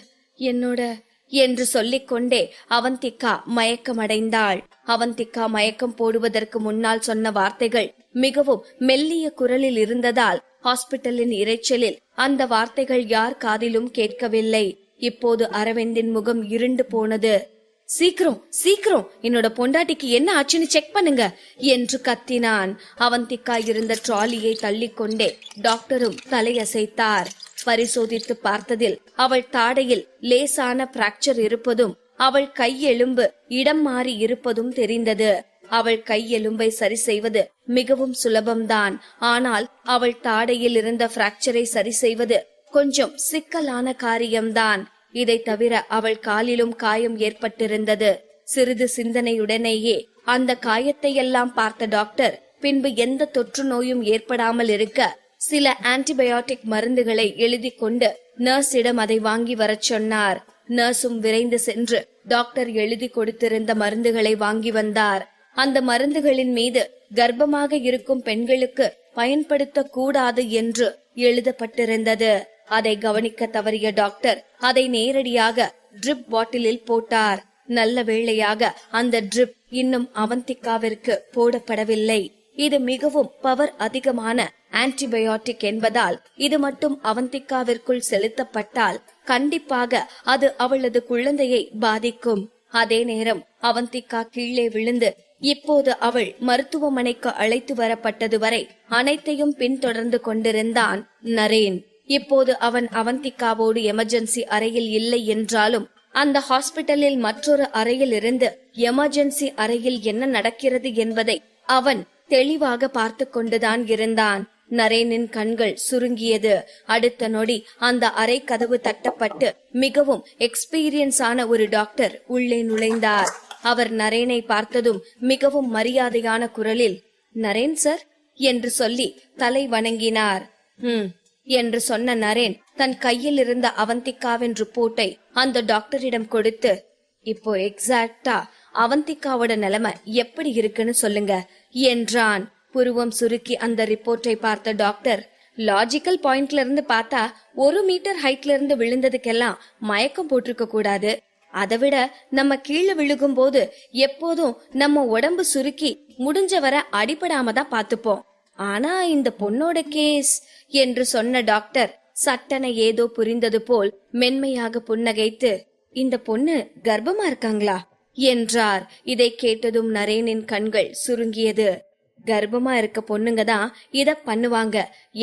என்று சொல்லிக்கொண்டே அவந்திகா மயக்கமடைந்தாள். அவந்திகா மயக்கம் போடுவதற்கு முன்னால் சொன்ன வார்த்தைகள் மிகவும் மெல்லிய குரலில் இருந்ததால் ஹாஸ்பிட்டலின் இரைச்சலில் அந்த வார்த்தைகள் யார் காதிலும் கேட்கவில்லை. இப்போது அரவிந்தின் முகம் இருண்டு போனது. சீக்கிரம் சீக்கிரம் என்னோட பொண்டாட்டிக்கு என்ன ஆச்சுன்னு செக் பண்ணுங்க என்று கத்தினான். அவந்திகா இருந்த ட்ராலியை தள்ளிக்கொண்டே டாக்டரும் தலையசைத்தார். பரிசோதித்து பார்த்ததில் அவள் தாடையில் லேசான பிராக்சர் இருப்பதும் அவள் கையெலும்பு இடம் மாறி இருப்பதும் தெரிந்தது. அவள் கையெலும்பை சரி செய்வது மிகவும் சுலபம்தான். ஆனால் அவள் தாடையில் இருந்த பிராக்சரை சரி செய்வது கொஞ்சம் சிக்கலான காரியம்தான். இதை தவிர அவள் காலிலும் காயம் ஏற்பட்டிருந்தது. சிறிது சிந்தனையுடனேயே அந்த காயத்தையெல்லாம் பார்த்த டாக்டர் பின்பு எந்த தொற்று நோயும் ஏற்படாமல் இருக்க சில ஆன்டிபயோட்டிக் மருந்துகளை எழுதி கொண்டு நர்ஸிடம் அதை வாங்கி வரச் சொன்னார். நர்ஸும் விரைந்து சென்று டாக்டர் எழுதி கொடுத்திருந்த மருந்துகளை வாங்கி வந்தார். அந்த மருந்துகளின் மீது கர்ப்பமாக இருக்கும் பெண்களுக்கு பயன்படுத்த கூடாது என்று எழுதப்பட்டிருந்தது. அதை கவனிக்க தவறிய டாக்டர் அதை நேரடியாக ட்ரிப் பாட்டிலில் போட்டார். நல்ல வேளையாக அந்த ட்ரிப் இன்னும் அவந்திகாவிற்கு போடப்படவில்லை. இது மிகவும் பவர் அதிகமான ஆன்டிபயோட்டிக் என்பதால் இது மட்டும் அவந்திகாவிற்குள் செலுத்தப்பட்டால் கண்டிப்பாக அது அவளது குழந்தையை பாதிக்கும். அதே நேரம் அவந்திகா கீழே விழுந்து இப்போது அவள் மருத்துவமனைக்கு அழைத்து வரப்பட்டது வரை அனைத்தையும் பின்தொடர்ந்து கொண்டிருந்தான் நரேன். இப்போது அவன் அவந்திகாவோடு எமர்ஜென்சி அறையில் இல்லை என்றாலும் அந்த ஹாஸ்பிட்டலில் மற்றொரு அறையில் இருந்து எமர்ஜென்சி அறையில் என்ன நடக்கிறது என்பதை அவன் தெளிவாக பார்த்து கொண்டுதான் இருந்தான். நரேனின் கண்கள் சுருங்கியது. அடுத்த நொடி அந்த அறை கதவு தட்டப்பட்டு மிகவும் எக்ஸ்பீரியன்ஸ் ஆன ஒரு டாக்டர் உள்ளே நுழைந்தார். அவர் நரேனை பார்த்ததும் மிகவும் மரியாதையான குரலில், "நரேன் சார்" என்று சொல்லி தலை வணங்கினார். என்று சொன்ன நரேன் தன் கையில் இருந்த அவந்திகாவின் ரிப்போர்ட்டை அந்த டாக்டரிடம் கொடுத்து, "இப்போ எக்ஸாக்டா அவந்திகாவோட நிலைமை எப்படி இருக்குன்னு சொல்லுங்க" என்றான். புருவம் சுருக்கி அந்த ரிப்போர்ட்டை பார்த்த டாக்டர், "லாஜிக்கல் பாயிண்ட்ல இருந்து பார்த்தா 1 மீட்டர் ஹைட்ல இருந்து விழுந்ததுக்கெல்லாம் மயக்கம் போட்டிருக்க கூடாது. அதை விட நம்ம கீழே விழுகும் போது எப்போதும் நம்ம உடம்பு சுருக்கி முடிஞ்ச வர அடிபடாம தான் பாத்துப்போம். ஆனா இந்த பொண்ணோட கேஸ்" என்று சொன்ன டாக்டர் சட்டென ஏதோ புரிந்தது போல் மென்மையாக புன்னகைத்து, "இந்த பொண்ணு கர்ப்பமா இருக்காங்களா?" என்றார். இதை கேட்டதும் நரேனின் கண்கள் சுருங்கியது. கர்ப்பமா இருக்க பொண்ணுங்க தான் இத பண்ணுவாங்க.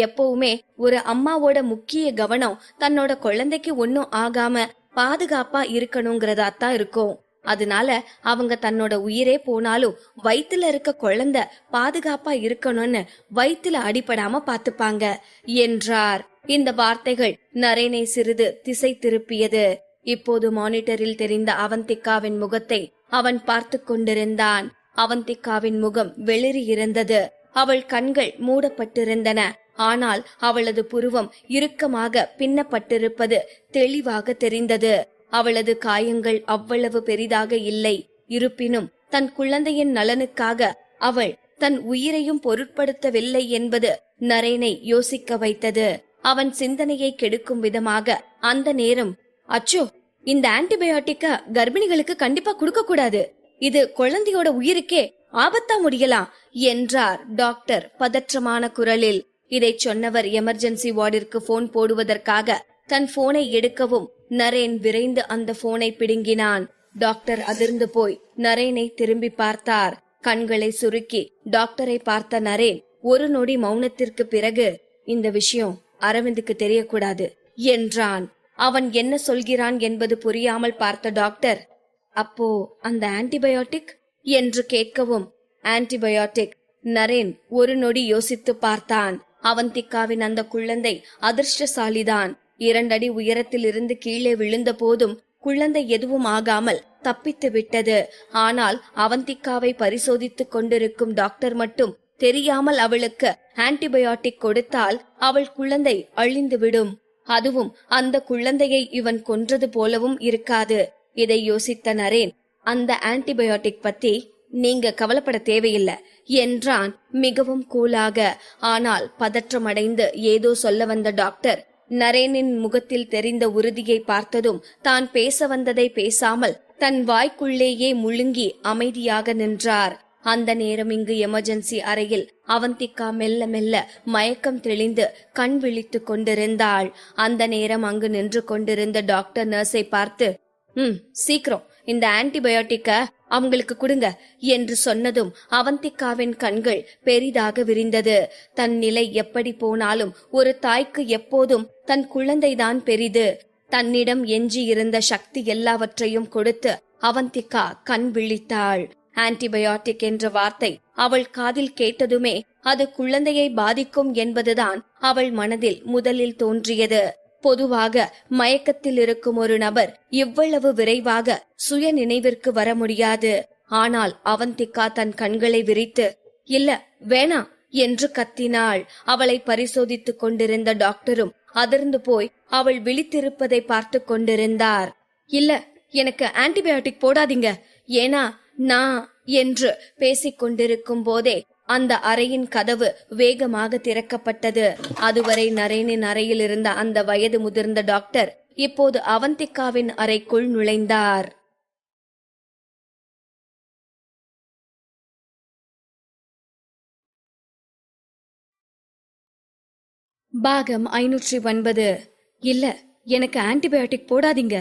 எப்பவுமே ஒரு அம்மாவோட முக்கிய கவனம் தன்னோட குழந்தைக்கு ஒன்னும் ஆகாம பாதுகாப்பா இருக்கணுங்கிறதா தான் இருக்கும். அதனால அவங்க தன்னோட உயிரே போனாலும் வயித்துல இருக்க குழந்தை பாதுகாப்பா இருக்கணும்னு வயித்துல அடிபடாம பாத்துப்பாங்க என்றார். இந்த வார்த்தைகள் நரேனை சிறிது திசை திருப்பியது. இப்போது மானிட்டரில் தெரிந்த அவந்திகாவின் முகத்தை அவன் பார்த்து கொண்டிருந்தான். அவந்திகாவின் முகம் வெளிரி இருந்தது. அவள் கண்கள் மூடப்பட்டிருந்தன. ஆனால் அவளது புருவம் இறுக்கமாக பின்னப்பட்டிருப்பது தெளிவாக தெரிந்தது. அவளது காயங்கள் அவ்வளவு பெரிதாக இல்லை. இருப்பினும் தன் குழந்தையின் நலனுக்காக அவள் தன் உயிரையும் பொருட்படுத்தவில்லை என்பது நரேனை யோசிக்க வைத்தது. அவன் சிந்தனையை கெடுக்கும் விதமாக அந்த நேரம், "அச்சோ, இந்த ஆன்டிபயோட்டிக்க கர்ப்பிணிகளுக்கு கண்டிப்பா கொடுக்க கூடாது. இது குழந்தையோட உயிருக்கே ஆபத்தா முடியலாம்" என்றார் டாக்டர் பதற்றமான குரலில். இதை சொன்னவர் எமர்ஜென்சி வார்டிற்கு போன் போடுவதற்காக தன் போனை எடுக்கவும் நரேன் விரைந்து அந்த போனை பிடுங்கினான். டாக்டர் அதிர்ந்து போய் நரேனை திரும்பி பார்த்தார். கண்களை சுருக்கி டாக்டரை பார்த்த நரேன் ஒரு நொடி மௌனத்திற்கு பிறகு, "இந்த விஷயம் அரவிந்துக்கு தெரியக்கூடாது" என்றான். அவன் என்ன சொல்கிறான் என்பது புரியாமல் பார்த்த டாக்டர், "அப்போ அந்த ஆன்டிபயோட்டிக்" என்று கேட்கவும், "ஆன்டிபயோட்டிக்." நரேன் ஒரு நொடி யோசித்து பார்த்தான். அவந்திகாவின் அந்த குழந்தை அதிர்ஷ்டசாலிதான். 2 அடி உயரத்தில் இருந்து கீழே விழுந்த போதும் குழந்தை எதுவும் ஆகாமல் தப்பித்து விட்டது. ஆனால் அவந்திகாவை பரிசோதித்துக் கொண்டிருக்கும் டாக்டர் மட்டும் தெரியாமல் அவளுக்கு ஆன்டிபயோட்டிக் கொடுத்தால் அவள் குழந்தை அழிந்துவிடும். அதுவும் அந்த குழந்தையை இவன் கொன்றது போலவும் இருக்காது. இதை யோசித்த நரேன், "அந்த ஆன்டிபயோட்டிக் பத்தி நீங்க கவலைப்பட தேவையில்லை" என்றான் மிகவும் கூலாக. ஆனால் பதற்றமடைந்து ஏதோ சொல்ல வந்த டாக்டர் நரேனின் முகத்தில் தெரிந்த உறுதியை பார்த்ததும் தான் பேச வந்ததை பேசாமல் தன் வாய்க்குள்ளேயே முழுங்கி அமைதியாக நின்றார். அந்த நேரம் இங்கு எமர்ஜென்சி அறையில் அவந்திகா மெல்ல மெல்ல மயக்கம் தெளிந்து கண் விழித்துக் கொண்டிருந்தாள். அந்த நேரம் அங்கு நின்று கொண்டிருந்த டாக்டர் நர்ஸை பார்த்து, "சீக்கிரம் இந்த ஆன்டிபயோட்டிக்க அவங்களுக்கு கொடுங்க" என்று சொன்னதும் அவந்திகாவின் கண்கள் பெரிதாக விரிந்தது. தன் நிலை எப்படி போனாலும் ஒரு தாய்க்கு எப்போதும் தன் குழந்தைதான் பெரிது. தன்னிடம் எஞ்சி இருந்த சக்தி எல்லாவற்றையும் கொடுத்து அவந்திகா கண் விழித்தாள். ஆன்டிபயோட்டிக் என்ற வார்த்தை அவள் காதில் கேட்டதுமே அது குழந்தையை பாதிக்கும் என்பதுதான் அவள் மனதில் முதலில் தோன்றியது. பொதுவாக மயக்கத்தில் இருக்கும் ஒரு நபர் இவ்வளவு விரைவாக சுய நினைவிற்கு வர முடியாது. ஆனால் அவந்திகா தன் கண்களை விரித்து, "இல்ல, வேணாம்" என்று கத்தினாள். அவளை பரிசோதித்துக் கொண்டிருந்த டாக்டரும் அதிர்ந்து போய் அவள் விழித்திருப்பதை பார்த்து கொண்டிருந்தார். "இல்ல, எனக்கு ஆன்டிபயோட்டிக் போடாதீங்க, ஏனா நான்" என்று பேசிக் கொண்டிருக்கும் போதே அந்த அறையின் கதவு வேகமாக திறக்கப்பட்டது. அதுவரை நரேனின் அறையில் இருந்த அந்த வயது முதிர்ந்த டாக்டர் இப்போது அவந்திகாவின் அறைக்குள் நுழைந்தார். பாகம் 509. இல்ல, எனக்கு ஆன்டிபயோட்டிக் போடாதீங்க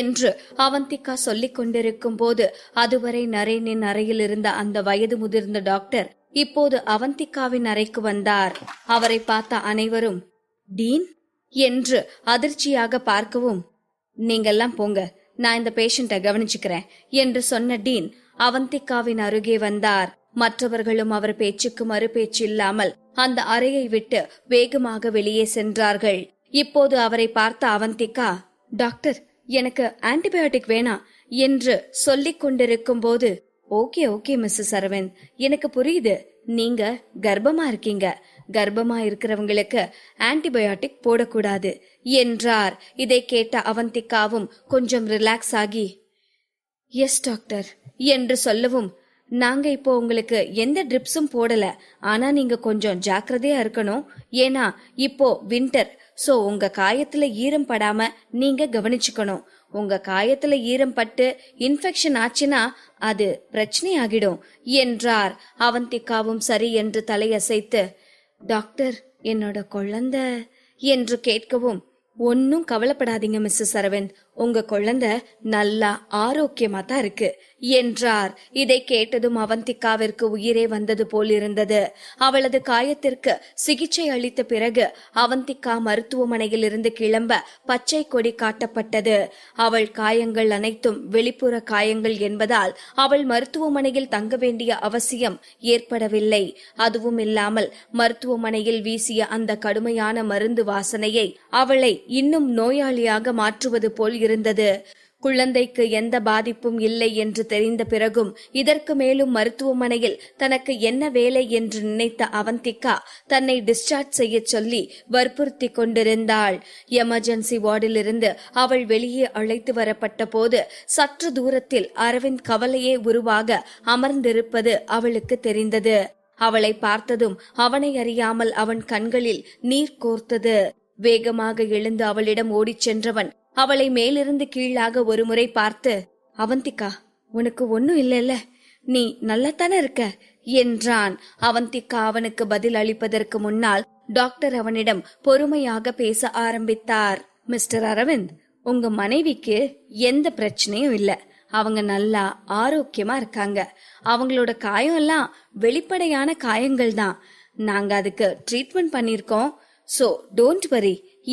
என்று அவந்திகா சொல்லிக் கொண்டிருக்கும் போது அதுவரை நரேனின் அறையில் இருந்த அந்த வயது முதிர்ந்த டாக்டர் இப்போது அவந்திகாவின் அறைக்கு வந்தார். அவரை பார்த்த அனைவரும் டீன் என்று அதிர்ச்சியாக பார்க்கவும், நீங்கெல்லாம் போங்க, நான் இந்த பேஷண்ட்டை கவனிச்சுக்கிறேன் என்று சொன்ன டீன் அவந்திகாவின் அருகே வந்தார். மற்றவர்களும் அவர் பேச்சுக்கு மறு பேச்சு இல்லாமல் அந்த அறையை விட்டு வேகமாக வெளியே சென்றார்கள். இப்போது அவரை பார்த்த அவந்திகா, டாக்டர், எனக்கு ஆன்டிபயோட்டிக் வேணாம் என்று சொல்லிக் கொண்டிருக்கும் போது, ஓகே ஓகே மிஸ்ஸஸ் அரவிந்த், எனக்கு புரியுது, நீங்க கர்ப்பமா இருக்கீங்க, கர்ப்பமா இருக்கிறவங்களுக்கு ஆன்டிபயோட்டிக் போடக்கூடாது என்றார். இதை கேட்ட அவந்திகாவும் கொஞ்சம் ரிலாக்ஸ் ஆகி, எஸ் டாக்டர் என்று சொல்லவும், நாங்க இப்போ உங்களுக்கு எந்த ட்ரிப்ஸும் போடல, ஆனா நீங்க கொஞ்சம் ஜாக்கிரதையா இருக்கணும், ஏன்னா இப்போ வின்டர், சோ உங்க காயத்துல ஈரம் படாம நீங்க கவனிச்சுக்கணும். உங்க காயத்துல ஈரம் பட்டு இன்ஃபெக்ஷன் ஆச்சுன்னா அது பிரச்சனை ஆகிடும் என்றார். அவந்திகாவும் சரி என்று தலையசைத்து, டாக்டர், என்னோட குழந்தை என்று கேட்கவும், ஒன்னும் கவலைப்படாதீங்க மிஸ்ஸஸ் அரவிந்த், உங்க குழந்தை நல்லா ஆரோக்கியமா தான் இருக்கு என்றார். இதை கேட்டதும் அவந்திகாவிற்கு உயிரே வந்தது போல் இருந்தது. அவளது காயத்திற்கு சிகிச்சை அளித்த பிறகு அவந்திகா மருத்துவமனையில் இருந்து கிளம்ப பச்சை கொடி காட்டப்பட்டது. அவள் காயங்கள் அனைத்தும் வெளிப்புற காயங்கள் என்பதால் அவள் மருத்துவமனையில் தங்க வேண்டிய அவசியம் ஏற்படவில்லை. அதுவும் இல்லாமல் மருத்துவமனையில் வீசிய அந்த கடுமையான மருந்து வாசனையை அவளை இன்னும் நோயாளியாக மாற்றுவது போல் இருந்தது. குழந்தைக்கு எந்த பாதிப்பும் இல்லை என்று தெரிந்த பிறகும் இதற்கு மேலும் மருத்துவமனையில் தனக்கு என்ன வேலை என்று நினைத்த அவந்திகா தன்னை டிஸ்சார்ஜ் செய்ய சொல்லி வற்புறுத்தி கொண்டிருந்தாள். எமர்ஜென்சி வார்டில் இருந்து அவள் வெளியே அழைத்து வரப்பட்ட போது சற்று தூரத்தில் அரவிந்த் கவலையே உருவாக அமர்ந்திருப்பது அவளுக்கு தெரிந்தது. அவளை பார்த்ததும் அவனை அறியாமல் அவன் கண்களில் நீர் கோர்த்தது. வேகமாக எழுந்து அவளிடம் ஓடிச் சென்றவன் அவளை மேலிருந்து கீழாக ஒரு முறை பார்த்து, அவந்திகா, உனக்கு ஒன்னும் இல்லைல்ல, நீ நல்லாத்தானே இருக்க என்றான். அவந்திகா அவனுக்கு பதில் அளிப்பதற்கு முன்னால் டாக்டர் அவனிடம் பொறுமையாக பேச ஆரம்பித்தார். மிஸ்டர் அரவிந்த், உங்க மனைவிக்கு எந்த பிரச்சனையும் இல்ல, அவங்க நல்லா ஆரோக்கியமா இருக்காங்க. அவங்களோட காயம் எல்லாம் வெளிப்படையான காயங்கள் தான், நாங்க அதுக்கு ட்ரீட்மெண்ட் பண்ணிருக்கோம், சோ டோன்ட் வரி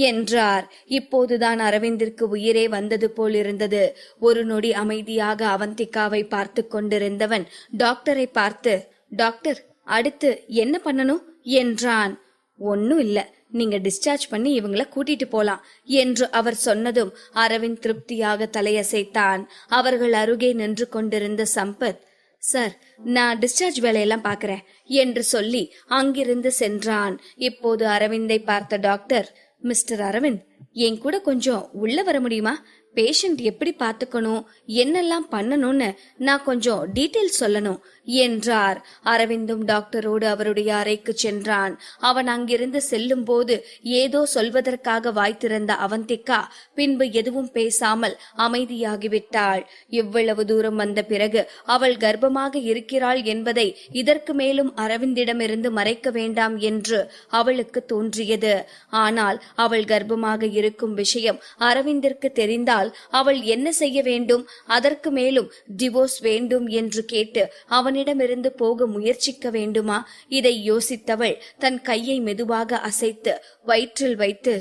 என்றார். இப்போதுதான் அரவிந்திற்கு உயிரே வந்தது போல் இருந்தது. ஒரு நொடி அமைதியாக அவந்திகாவை பார்த்து கொண்டிருந்தவன் டாக்டரை பார்த்து, டாக்டர், அடுத்து என்ன பண்ணணும் என்றான். ஒன்னும் இல்ல, நீங்க டிஸ்சார்ஜ் பண்ணி இவங்கள கூட்டிட்டு போலாம் என்று அவர் சொன்னதும் அரவிந்த் திருப்தியாக தலையசைத்தான். அவர்கள் அருகே நின்று கொண்டிருந்த சம்பத், சார், நான் டிஸ்சார்ஜ் வேலையெல்லாம் பாக்குறேன் என்று சொல்லி அங்கிருந்து சென்றான். இப்போது அரவிந்தை பார்த்த டாக்டர், மிஸ்டர் அரவிந்த், என் கூட கொஞ்சம் உள்ள வர முடியுமா? பேஷண்ட் எப்படி பாத்துக்கணும், என்னெல்லாம் பண்ணணும்னு நான் கொஞ்சம் டீட்டெயில் சொல்லணும் என்றார். அரவிந்தும் டாக்டரோடு அவருடைய அறைக்கு சென்றான். அவன் அங்கிருந்து செல்லும் போது ஏதோ சொல்வதற்காக வாய்த்திருந்த அவந்திகா பின்பு எதுவும் பேசாமல் அமைதியாகிவிட்டாள். இவ்வளவு தூரம் வந்த பிறகு அவள் கர்ப்பமாக இருக்கிறாள் என்பதை இதற்கு மேலும் அரவிந்திடமிருந்து மறைக்க வேண்டாம் என்று அவளுக்கு தோன்றியது. ஆனால் அவள் கர்ப்பமாக இருக்கும் விஷயம் அரவிந்திற்கு தெரிந்தால் அவள் என்ன செய்ய வேண்டும்? அதற்கு மேலும் டிவோர்ஸ் வேண்டும் என்று கேட்டு அவனிடமிருந்து போக முயற்சிக்க வேண்டுமா? இதை யோசித்தவள் தன் கையை மெதுவாக அசைத்து வயிற்றில் வைத்து,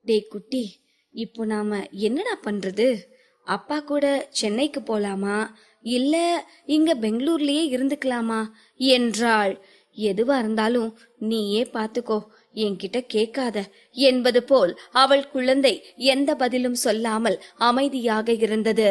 டே குட்டி, இப்போ நாம என்னடா பண்றது? அப்பா கூட சென்னைக்கு போலாமா, இல்ல இங்க பெங்களூர்லயே இருந்துக்கலாமா என்றாள். எதுவா இருந்தாலும் நீயே பாத்துக்கோ, என்கிட்ட கேட்காத என்பது போல் அவள் குழந்தை எந்த பதிலும் சொல்லாமல் அமைதியாக இருந்தது.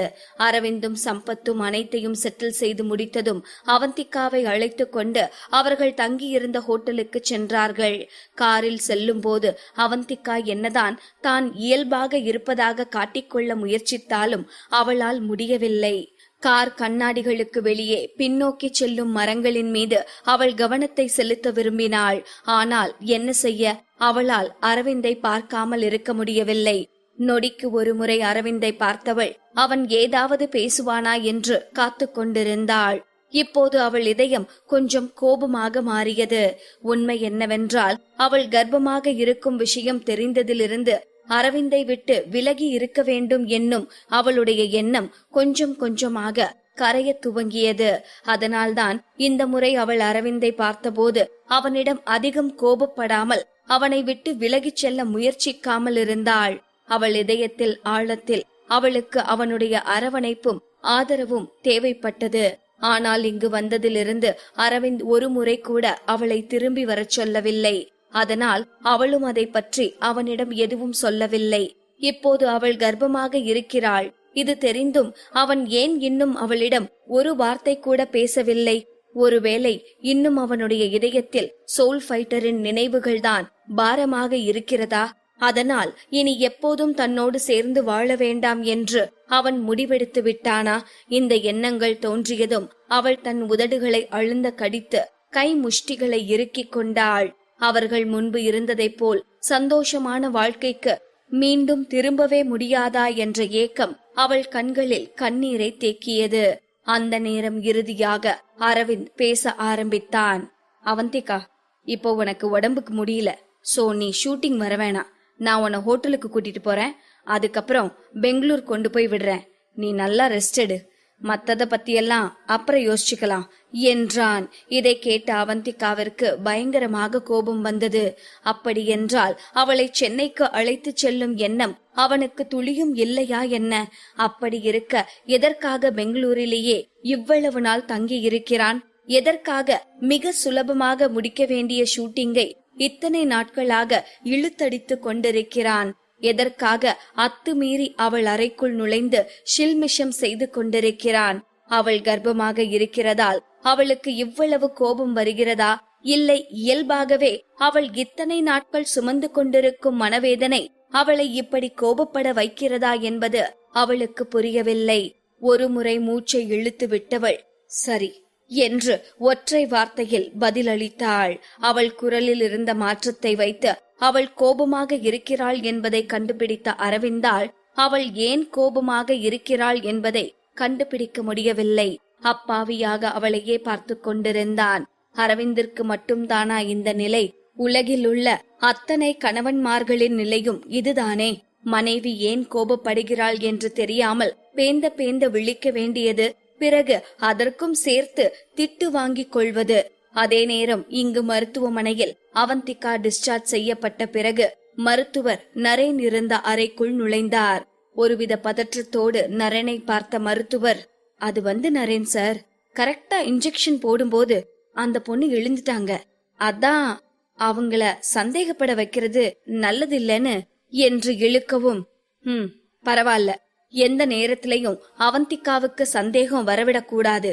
அரவிந்தும் சம்பத்தும் அனைத்தையும் செட்டில் செய்து முடித்ததும் அவந்திகாவை அழைத்து கொண்டு அவர்கள் தங்கியிருந்த ஹோட்டலுக்கு சென்றார்கள். காரில் செல்லும் போது அவந்திகா என்னதான் தான் இயல்பாக இருப்பதாக காட்டிக்கொள்ள முயற்சித்தாலும் அவளால் முடியவில்லை. கார் கண்ணாடிகளுக்கு வெளியே பின்னோக்கி செல்லும் மரங்களின் மீது அவள் கவனத்தை செலுத்த விரும்பினாள். ஆனால் என்ன செய்ய, அவளால் அரவிந்தை பார்க்காமல் இருக்க முடியவில்லை. நொடிக்கு ஒரு முறை அரவிந்தை பார்த்தவள் அவன் ஏதாவது பேசுவானா என்று காத்து கொண்டிருந்தாள். இப்போது அவள் இதயம் கொஞ்சம் கோபமாக மாறியது. உண்மை என்னவென்றால் அவள் கர்ப்பமாக இருக்கும் விஷயம் தெரிந்ததிலிருந்து அரவிந்தை விட்டு விலகி இருக்க வேண்டும் என்னும் அவளுடைய எண்ணம் கொஞ்சம் கொஞ்சமாக கரைய துவங்கியது. அதனால்தான் இந்த முறை அவள் அரவிந்தை பார்த்தபோது அவனிடம் அதிகம் கோபப்படாமல் அவனை விட்டு விலகிச் செல்ல முயற்சிக்காமல் இருந்தாள். அவள் இதயத்தில் ஆழத்தில் அவளுக்கு அவனுடைய அரவணைப்பும் ஆதரவும் தேவைப்பட்டது. ஆனால் இங்கு வந்ததிலிருந்து அரவிந்த் ஒரு முறை கூட அவளை திரும்பி வரச் சொல்லவில்லை. அதனால் அவளும் அதை பற்றி அவனிடம் எதுவும் சொல்லவில்லை. இப்போது அவள் கர்ப்பமாக இருக்கிறாள். இது தெரிந்தும் அவன் ஏன் இன்னும் அவளிடம் ஒரு வார்த்தை கூட பேசவில்லை? ஒருவேளை இன்னும் அவனுடைய இதயத்தில் சோல் ஃபைட்டரின் நினைவுகள்தான் பாரமாக இருக்கிறதா? அதனால் இனி எப்போதும் தன்னோடு சேர்ந்து வாழ வேண்டாம் என்று அவன் முடிவெடுத்து விட்டானா? இந்த எண்ணங்கள் தோன்றியதும் அவள் தன் உதடுகளை அழுந்த கடித்து கை முஷ்டிகளை இறுக்கிக் கொண்டாள். அவர்கள் முன்பு இருந்ததைப் போல் சந்தோஷமான வாழ்க்கைக்கு மீண்டும் திரும்பவே முடியாதா என்ற ஏக்கம் அவள் கண்களில் கண்ணீரை தேக்கியது. அந்த நேரம் இறுதியாக அரவிந்த் பேச ஆரம்பித்தான். அவந்திகா, இப்போ உனக்கு உடம்புக்கு முடியல, சோ நீ ஷூட்டிங் வர வேணாம். நான் உன்னை ஹோட்டலுக்கு கூட்டிட்டு போறேன். அதுக்கப்புறம் பெங்களூர் கொண்டு போய் விடுறேன். நீ நல்லா ரெஸ்ட் எடு. மத்தத பத்தியெல்லாம் அப்புறம் யோசிச்சுக்கலாம் என்றான். இதை கேட்ட அவந்திகாவிற்கு பயங்கரமாக கோபம் வந்தது. அப்படி என்றால் அவளை சென்னைக்கு அழைத்து செல்லும் எண்ணம் அவனுக்கு துளியும் இல்லையா என்ன? அப்படி இருக்க எதற்காக பெங்களூரிலேயே இவ்வளவு நாள் தங்கி இருக்கிறான்? எதற்காக மிக சுலபமாக முடிக்க வேண்டிய ஷூட்டிங்கை இத்தனை நாட்களாக இழுத்தடித்து கொண்டிருக்கிறான்? எதற்காக அத்துமீறி அவள் அறைக்குள் நுழைந்து ஷில்மிஷம் செய்து கொண்டிருக்கிறான்? அவள் கர்ப்பமாக இருக்கிறதால் அவளுக்கு இவ்வளவு கோபம் வருகிறதா? இல்லை, இயல்பாகவே அவள் இத்தனை நாட்கள் சுமந்து கொண்டிருக்கும் மனவேதனை அவளை இப்படி கோபப்பட வைக்கிறதா என்பது அவளுக்கு புரியவில்லை. ஒரு முறை மூச்சை இழுத்து விட்டவள் சரி என்று ஒற்றை வார்த்தையில் பதிலளித்தாள். அவள் குரலில் இருந்த மாற்றத்தை வைத்து அவள் கோபமாக இருக்கிறாள் என்பதை கண்டுபிடித்த அரவிந்தாள் அவள் ஏன் கோபமாக இருக்கிறாள் என்பதை கண்டுபிடிக்க முடியவில்லை. அப்பாவியாக அவளையே பார்த்து கொண்டிருந்தான். அரவிந்திற்கு மட்டும்தானா இந்த நிலை? உலகில் உள்ள அத்தனை கணவன்மார்களின் நிலையும் இதுதானே? மனைவி ஏன் கோபப்படுகிறாள் என்று தெரியாமல் பேந்த பேந்த விழிக்க வேண்டியது, பிறகு அதற்கும் சேர்த்து திட்டு வாங்கிக் கொள்வது. அதே நேரம் இங்கு மருத்துவமனையில் அவந்திகா டிஸ்சார்ஜ் செய்யப்பட்ட பிறகு மருத்துவர் நரேன் இருந்த அறைக்குள் நுழைந்தார். ஒருவித பதற்றத்தோடு நரேனை பார்த்த மருத்துவர், அது நரேன் சார், கரெக்டா இன்ஜெக்ஷன் போடும்போது அந்த பொண்ணு எழுந்துட்டாங்க. அதான் அவங்கள சந்தேகப்பட வைக்கிறது நல்லது இல்லைன்னு என்று இழுக்கவும், பரவாயில்ல, எந்த நேரத்திலையும் அவந்திகாவுக்கு சந்தேகம் வரவிடக்கூடாது.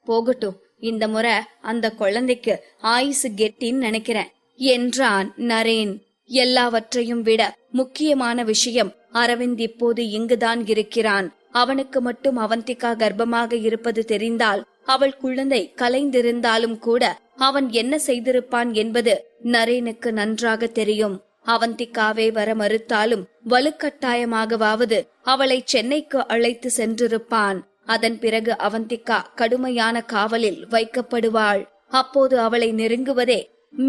போகட்டும், இந்த முறை அந்த குழந்தைக்கு ஆயுசு கெட்டின்னு நினைக்கிறேன் என்றான் நரேன். எல்லாவற்றையும் விட முக்கியமான விஷயம், அரவிந்த் இப்போது இங்குதான் இருக்கிறான். அவனுக்கு மட்டும் அவந்திகா கர்ப்பமாக இருப்பது தெரிந்தால், அவள் குழந்தை கலைந்திருந்தாலும் கூட அவன் என்ன செய்திருப்பான் என்பது நரேனுக்கு நன்றாக தெரியும். அவந்திகாவே வர மறுத்தாலும் வலுக்கட்டாயமாகவாவது அவளை சென்னைக்கு அழைத்து சென்றிருப்பான். அதன் பிறகு அவந்திகா கடுமையான காவலில் வைக்கப்படுவாள். அப்போது அவளை நெருங்குவதே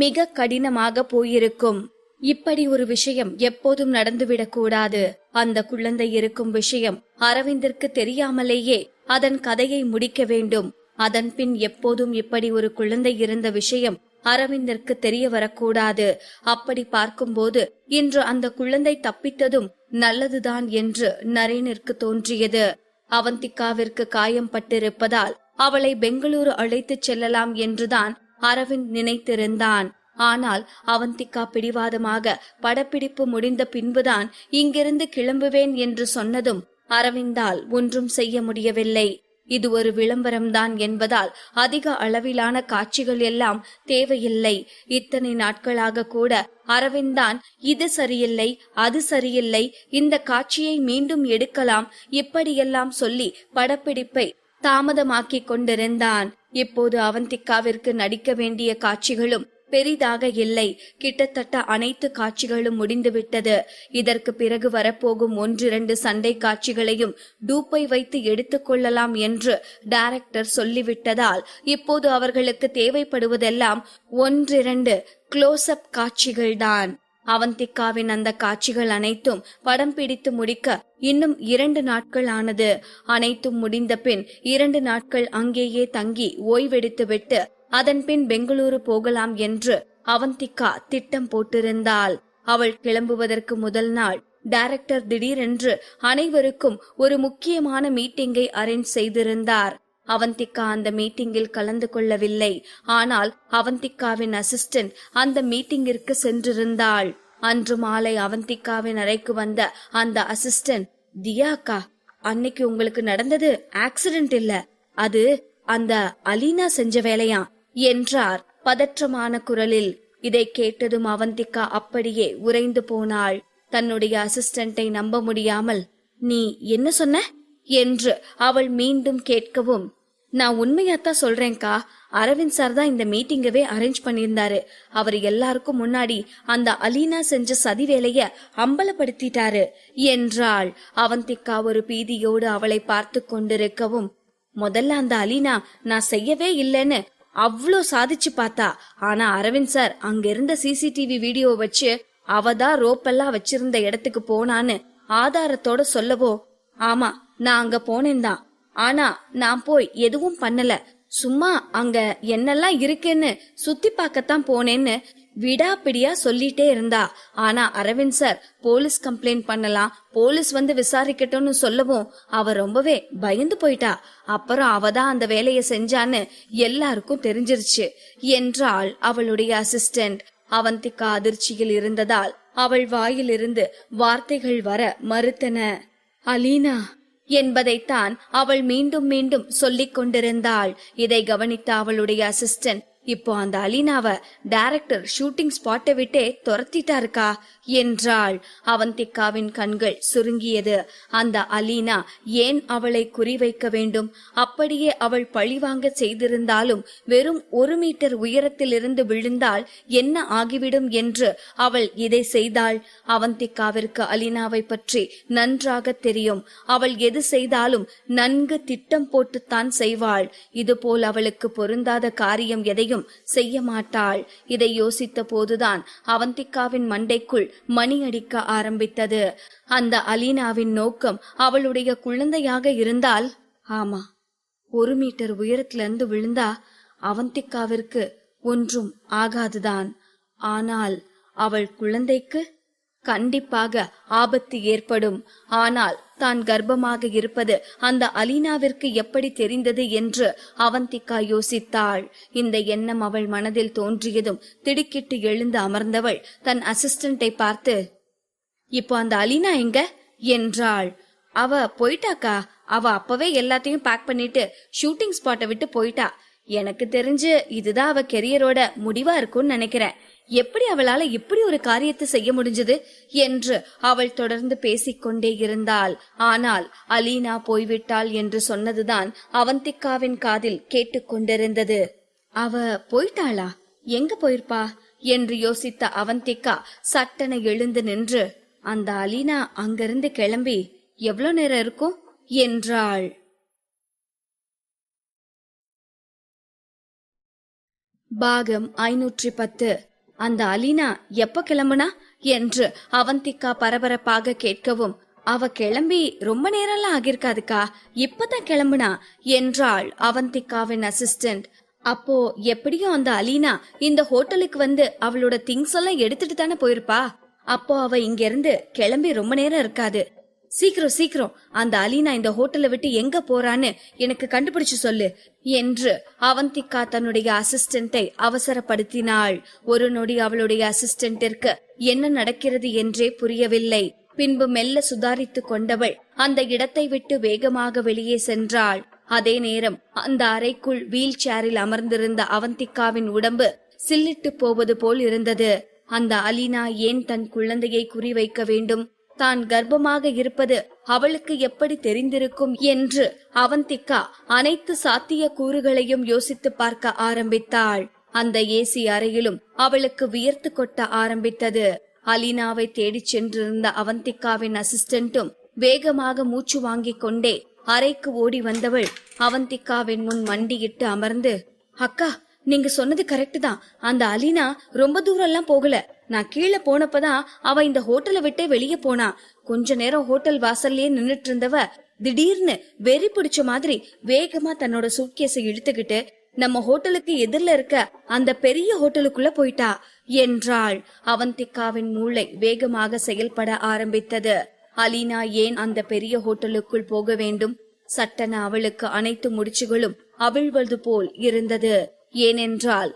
மிக கடினமாக போயிருக்கும். இப்படி ஒரு விஷயம் எப்போதும் நடந்துவிடக் கூடாது. அந்த குழந்தை இருக்கும் விஷயம் அரவிந்திற்கு தெரியாமலேயே அதன் கதையை முடிக்க வேண்டும். அதன் பின் எப்போதும் இப்படி ஒரு குழந்தை இருந்த விஷயம் அரவிந்திற்கு தெரிய வரக்கூடாது. அப்படி பார்க்கும்போது இன்று அந்த குழந்தை தப்பித்ததும் நல்லதுதான் என்று நரேனிற்கு தோன்றியது. அவந்திகாவிற்கு காயம் பட்டிருப்பதால் அவளை பெங்களூரு அழைத்துச் செல்லலாம் என்றுதான் அரவிந்த் நினைத்திருந்தான். ஆனால் அவந்திகா பிடிவாதமாக படப்பிடிப்பு முடிந்த பின்புதான் இங்கிருந்து கிளம்புவேன் என்று சொன்னதும் அரவிந்தால் ஒன்றும் செய்ய முடியவில்லை. இது ஒரு விளம்பரம்தான் என்பதால் அதிக அளவிலான காட்சிகள் எல்லாம் தேவையில்லை. இத்தனை நாட்களாக கூட அரவிந்தான் இது சரியில்லை, அது சரியில்லை, இந்த காட்சியை மீண்டும் எடுக்கலாம், இப்படியெல்லாம் சொல்லி படப்பிடிப்பை தாமதமாக்கிக் கொண்டிருந்தான். இப்போது அவந்திகாவிற்கு நடிக்க வேண்டிய காட்சிகளும் பெரிதாக இல்லை. கிட்டத்தட்ட அனைத்து காட்சிகளும் முடிந்துவிட்டது. இதற்கு பிறகு வரப்போகும் 1-2 சண்டை காட்சிகளையும் டூப்பை வைத்து எடுத்துக்கொள்ளலாம் என்று டைரக்டர் சொல்லிவிட்டதால் இப்போது அவர்களுக்கு தேவைப்படுவதெல்லாம் 1-2 க்ளோஸ்அப் காட்சிகள்தான். அவந்திகாவின் அந்த காட்சிகள் அனைத்தும் படம் பிடித்து முடிக்க இன்னும் 2 நாட்கள் ஆனது. அனைத்தும் முடிந்த பின் 2 நாட்கள் அங்கேயே தங்கி ஓய்வெடுத்துவிட்டு அதன் பின் பெங்களூரு போகலாம் என்று அவந்திகா திட்டம் போட்டிருந்தாள். அவள் கிளம்புவதற்கு முதல் நாள் டைரக்டர் திடீரென்று அனைவருக்கும் ஒரு முக்கியமான மீட்டிங்கை அரேஞ்ச் செய்திருந்தார். அவந்திகா அந்த மீட்டிங்கில் கலந்து கொள்ளவில்லை. ஆனால் அவந்திகாவின் அசிஸ்டன்ட் அந்த மீட்டிங்கிற்கு சென்றிருந்தாள். அன்று மாலை அவந்திகாவின் அறைக்கு வந்த அந்த அசிஸ்டன்ட், தியாக்கா, அன்னைக்கு உங்களுக்கு நடந்தது ஆக்சிடென்ட் இல்ல, அது அந்த அலீனா செஞ்ச வேலையா என்றார் பதற்றமான குரலில். இதை கேட்டதும் அவந்திகா அப்படியே உறைந்து போனாள். தன்னுடைய அசிஸ்டண்டை நம்ப முடியாமல், நீ என்ன சொன்ன என்று அவள் மீண்டும் கேட்கவும், நான் உண்மையாத்தான் சொல்றேன்கா, அரவிந்த் சார் தான் இந்த மீட்டிங்கவே அரேஞ்ச் பண்ணியிருந்தாரு. அவர் எல்லாருக்கும் முன்னாடி அந்த அலீனா செஞ்ச சதி வேலைய அம்பலப்படுத்திட்டாரு என்றாள். அவந்திகா ஒரு பீதியோடு அவளை பார்த்து கொண்டிருக்கவும், முதல்ல அந்த அலீனா நான் செய்யவே இல்லைன்னு அவ்ளோ சாதிச்சு பார்த்தா. ஆனா அரவிந்த் சார் அங்கிருந்த சிசிடிவி வீடியோ வச்சு அவதான் ரோப்பெல்லாம் வச்சிருந்த இடத்துக்கு போனான்னு ஆதாரத்தோட சொல்லவோ, ஆமா நான் அங்க போனேன்தான், ஆனா நான் போய் எதுவும் பண்ணல, சும்மா அங்க என்னெல்லாம் இருக்குன்னு சுத்தி பார்க்கத்தான் போனேன்னு விடாப்பிடியா சொல்லிட்டே இருந்தா. ஆனா அரவிந்த் சார் போலீஸ் கம்ப்ளைண்ட் பண்ணலாம், போலீஸ் வந்து விசாரிக்கட்டும்னு சொல்லவும் அவ ரொம்பவே பயந்து போயிட்டா. அப்புறம் அவதான் அந்த வேலைய செஞ்சான்னு எல்லாருக்கும் தெரிஞ்சிருச்சு என்றாள் அவளுடைய அசிஸ்டன்ட். அவந்திகா அதிர்ச்சியில் இருந்ததால் அவள் வாயிலிருந்து வார்த்தைகள் வர மறுத்தன. அலீனா என்பதைத்தான் அவள் மீண்டும் மீண்டும் சொல்லிக் கொண்டிருந்தாள். இதை கவனித்த அவளுடைய அசிஸ்டன்ட், இப்போ அந்த அலீனாவை டைரக்டர் ஷூட்டிங் ஸ்பாட்டை விட்டே துரத்திட்டாருக்கா என்றாள். அவந்திகாவின் கண்கள் சுருங்கியது. அந்த அலீனா ஏன் அவளை குறிவைக்க வேண்டும்? அப்படியே அவள் பழிவாங்க செய்திருந்தாலும் வெறும் 1 மீட்டர் உயரத்தில் இருந்து விழுந்தால் என்ன ஆகிவிடும் என்று அவள் இதை செய்தாள். அவந்திகாவிற்கு அலீனாவை பற்றி நன்றாக தெரியும். அவள் எது செய்தாலும் நன்கு திட்டம் போட்டுத்தான் செய்வாள். இதுபோல் அவளுக்கு பொருந்தாத காரியம் எதையும் செய்ய மாட்டாள். இதை யோசித்த போதுதான் அவந்திகாவின் மண்டைக்குள் மணி அடிக்க ஆரம்பித்தது. அந்த அலீனாவின் நோக்கம் அவளுடைய குழந்தையாக இருந்தால், ஆமா, 1 மீட்டர் உயரத்திலிருந்து விழுந்தா அவந்திகாவிற்கு ஒன்றும் ஆகாதுதான். ஆனால் அவள் குழந்தைக்கு கண்டிப்பாக ஆபத்து ஏற்படும். ஆனால் தான் கர்ப்பமாக இருப்பது அந்த அலீனாவிற்கு எப்படி தெரிந்தது என்று அவந்திகா யோசித்தாள். இந்த எண்ணம் அவள் மனதில் தோன்றியதும் திடுக்கிட்டு எழுந்து அமர்ந்தவள் தன் அசிஸ்டண்டை பார்த்து, இப்போ அந்த அலீனா எங்க என்றாள். அவ போயிட்டாக்கா, அவ அப்பவே எல்லாத்தையும் பேக் பண்ணிட்டு ஷூட்டிங் ஸ்பாட்டை விட்டு போயிட்டா. எனக்கு தெரிஞ்சு இதுதான் அவ கெரியரோட முடிவா இருக்கும்னு நினைக்கிறேன். எப்படி அவளால இப்படி ஒரு காரியத்தை செய்ய முடிஞ்சது என்று அவள் தொடர்ந்து பேசிக்கொண்டே இருந்தாள். ஆனால் அலீனா போய்விட்டாள் என்று சொன்னதுதான் அவந்திகாவின் காதில் கேட்டுக்கொண்டிருந்தது. அவ போயிட்டாளா? எங்க போயிருப்பா என்று யோசித்த அவந்திகா சட்டென எழுந்து நின்று, அந்த அலீனா அங்கிருந்து கிளம்பி எவ்வளவு நேரம் இருக்கும் என்றாள். பாகம் 510. அந்த அலீனா எப்ப கிளம்புனா என்று அவந்திகா பரபரப்பாக கேட்கவும், அவ கிளம்பி ரொம்ப நேரம்லாம் ஆகிருக்காதுக்கா, இப்பதான் கிளம்புனா என்றாள் அவந்திகாவின் அசிஸ்டன்ட். அப்போ எப்படியும் அந்த அலீனா இந்த ஹோட்டலுக்கு வந்து அவளோட திங்ஸ் எல்லாம் எடுத்துட்டு தானே போயிருப்பா. அப்போ அவ இங்க இருந்து கிளம்பி ரொம்ப நேரம் இருக்காது. சீக்கிரம் சீக்கிரம் அந்த அலீனா இந்த ஹோட்டலை விட்டு எங்க போறான்னு எனக்கு கண்டுபிடிச்சு சொல்லு என்று அவந்திகா தன்னுடைய அசிஸ்டண்டை அவசரப்படுத்தினாள். ஒரு நொடி அவளுடைய அசிஸ்டண்டிற்கு என்ன நடக்கிறது என்றே புரியவில்லை. பின்பு மெல்ல சுதாரித்து கொண்டவள் அந்த இடத்தை விட்டு வேகமாக வெளியே சென்றாள். அதே நேரம் அந்த அறைக்குள் வீல் சேரில் அமர்ந்திருந்த அவந்திகாவின் உடம்பு சில்லிட்டு போவது போல் இருந்தது. அந்த அலீனா ஏன் தன் குழந்தையை குறிவைக்க வேண்டும்? தான் கர்ப்பமாக இருப்பது அவளுக்கு எப்படி தெரிந்திருக்கும் என்று அவந்திகா அனைத்து சாத்திய கூறுகளையும் யோசித்து பார்க்க ஆரம்பித்தாள். அந்த ஏசி அறையிலும் அவளுக்கு வியர்த்து கொட்ட ஆரம்பித்தது. அலீனாவை தேடிச் சென்றிருந்த அவந்திகாவின் அசிஸ்டன்ட்டும் வேகமாக மூச்சு வாங்கிக் கொண்டே அறைக்கு ஓடி வந்தவள் அவந்திகாவின் முன் மண்டியிட்டு அமர்ந்து, அக்கா, நீங்க சொன்னது கரெக்ட் தான். அந்த அலீனா ரொம்ப தூரம் எல்லாம் போகல. நான் கீழே போனப்பதான் அவ இந்த ஹோட்டலை விட்டே வெளியே போனா. கொஞ்ச நேரம் ஹோட்டல் வாசல்லயே நின்னுட்டு இருந்தவ திடீர்னு வெறி பிடிச்ச மாதிரி வேகமா தன்னோட சூட்கேஸை இழுத்துக்கிட்டு நம்ம ஹோட்டலுக்கு எதிரில இருக்க அந்த பெரிய ஹோட்டலுக்குள்ள போயிட்டா என்றாள். அவந்திகாவின் மூளை வேகமாக செயல்பட ஆரம்பித்தது. அலீனா ஏன் அந்த பெரிய ஹோட்டலுக்குள் போக வேண்டும்? சட்டென அவளுக்கு அனைத்து முடிச்சுகளும் அவிழ்வது போல் இருந்தது. ஏனென்றால்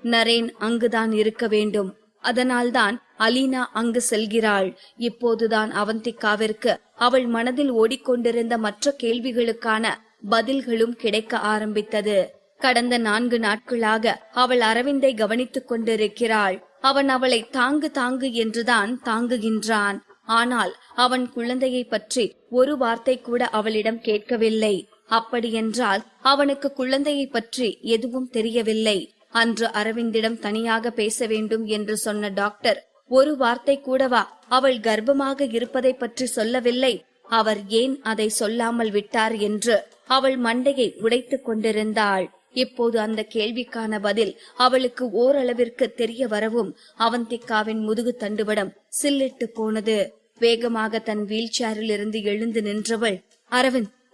நரேன் அங்குதான் இருக்க வேண்டும். அதனால்தான் அலீனா அங்கு செல்கிறாள். இப்போதுதான் அவந்திகாவிற்கு அவள் மனதில் ஓடிக்கொண்டிருந்த மற்ற கேள்விகளுக்கான பதில்களும் கிடைக்க ஆரம்பித்தது. கடந்த 4 நாட்களாக அவள் அரவிந்தை கவனித்துக் கொண்டிருக்கிறாள். அவன் அவளை தாங்கு என்றுதான் தாங்குகின்றான். ஆனால் அவன் குழந்தையை பற்றி ஒரு வார்த்தை கூட அவளிடம் கேட்கவில்லை. அப்படியென்றால் அவனுக்கு குழந்தையை பற்றி எதுவும் தெரியவில்லை. அன்று அரவிந்திடம் தனியாக பேச வேண்டும் என்று சொன்ன டாக்டர் ஒரு வார்த்தை கூடவா அவள் கர்ப்பமாக இருப்பதை பற்றி சொல்லவில்லை? அவர் ஏன் அதை சொல்லாமல் விட்டார் என்று அவள் மண்டையை உடைத்துக் கொண்டிருந்தாள். இப்போது அந்த கேள்விக்கான பதில் அவளுக்கு ஓரளவிற்கு தெரிய வரவும் அவந்திகாவின் முதுகு தண்டுவடம் சில்லிட்டு போனது. வேகமாக தன் வீல் சேரில் இருந்து எழுந்து நின்றவள்,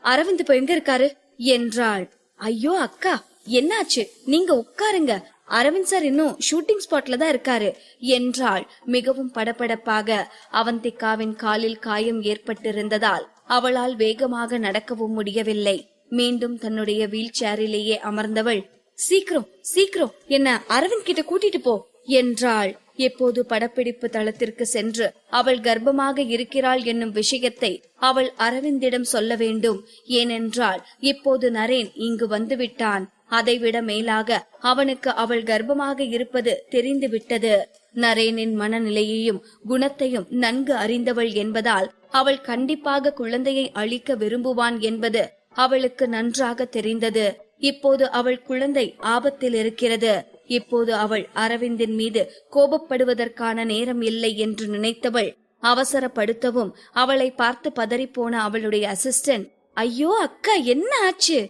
அரவிந்த் இப்ப எங்க இருக்காரு என்றாள். ஐயோ அக்கா, என்னாச்சு? நீங்க உட்காருங்க. அரவிந்த் சார் இன்னும் ஷூட்டிங் ஸ்பாட்ல தான் இருக்காரு என்றாள் மிகவும் படபடப்பாக. அவந்திகாவின் காலில் காயம் ஏற்பட்டிருந்ததால் அவளால் வேகமாக நடக்கவும் முடியவில்லை. மீண்டும் தன்னுடைய வீல் சேரிலேயே அமர்ந்தவள், சீக்கிரம் என்ன அரவிந்த் கிட்ட கூட்டிட்டு போ என்றாள். எப்போது படப்பிடிப்பு தளத்திற்கு சென்று அவள் கர்ப்பமாக இருக்கிறாள் என்னும் விஷயத்தை அவள் அரவிந்திடம் சொல்ல வேண்டும். ஏனென்றால் இப்போது நரேன் இங்கு வந்துவிட்டான். அதைவிட மேலாக அவனுக்கு அவள் கர்ப்பமாக இருப்பது தெரிந்துவிட்டது. நரேனின் மனநிலையையும் குணத்தையும் நன்கு அறிந்தவள் என்பதால் அவள் கண்டிப்பாக குழந்தையை அழிக்க விரும்புவான் என்பது அவளுக்கு நன்றாக தெரிந்தது. இப்போது அவள் குழந்தை ஆபத்தில் இருக்கிறது. இப்போது அவள் அரவிந்தின் மீது கோபப்படுவதற்கான நேரம் இல்லை என்று நினைத்தவள் அவசரப்படுத்தவும் அவளை பார்த்து பதறிப்போன அவளுடைய அசிஸ்டன்ட், ஐயோ அக்கா, என்ன ஆச்சு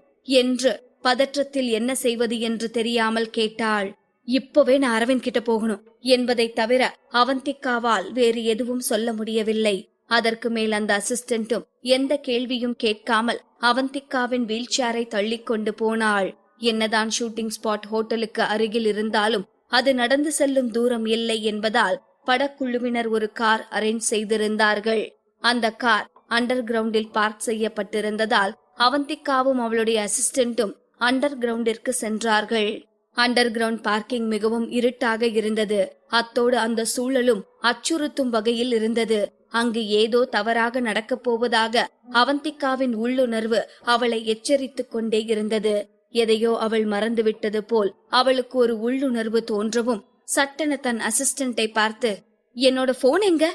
என்று பதற்றத்தில் என்ன செய்வது என்று தெரியாமல் கேட்டாள். இப்பவே நான் அரவிந்த் கிட்ட போகணும் என்பதை தவிர அவந்திகாவால் வேறு எதுவும் சொல்ல முடியவில்லை. அதற்கு மேல் அந்த அசிஸ்டன்ட்டும் எந்த கேள்வியும் கேட்காமல் அவந்திகாவின் வீல் சேரை தள்ளி கொண்டு போனாள். என்னதான் ஷூட்டிங் ஸ்பாட் ஹோட்டலுக்கு அருகில் இருந்தாலும் அது நடந்து செல்லும் தூரம் இல்லை என்பதால் படக்குழுவினர் ஒரு கார் அரேஞ்ச் செய்திருந்தார்கள். அந்த கார் அண்டர் கிரவுண்டில் பார்க் செய்யப்பட்டிருந்ததால் அவந்திகாவும் அவளுடைய அசிஸ்டன்ட்டும் அண்டர் கிரவுண்டிற்கு சென்றார்கள். அண்டர் கிரவுண்ட் பார்க்கிங் மிகவும் இருட்டாக இருந்தது. அத்தோடு அந்த சூழலும் அச்சுறுத்தும் வகையில் இருந்தது. அங்கு ஏதோ தவறாக நடக்கப் போவதாக அவந்திகாவின் உள்ளுணர்வு அவளை எச்சரித்துக் கொண்டே இருந்தது. எதையோ அவள் மறந்துவிட்டது போல் அவளுக்கு ஒரு உள்ளுணர்வு தோன்றவும் சட்டென தன் அசிஸ்டன்டை பார்த்து, என்னோட போன் எங்க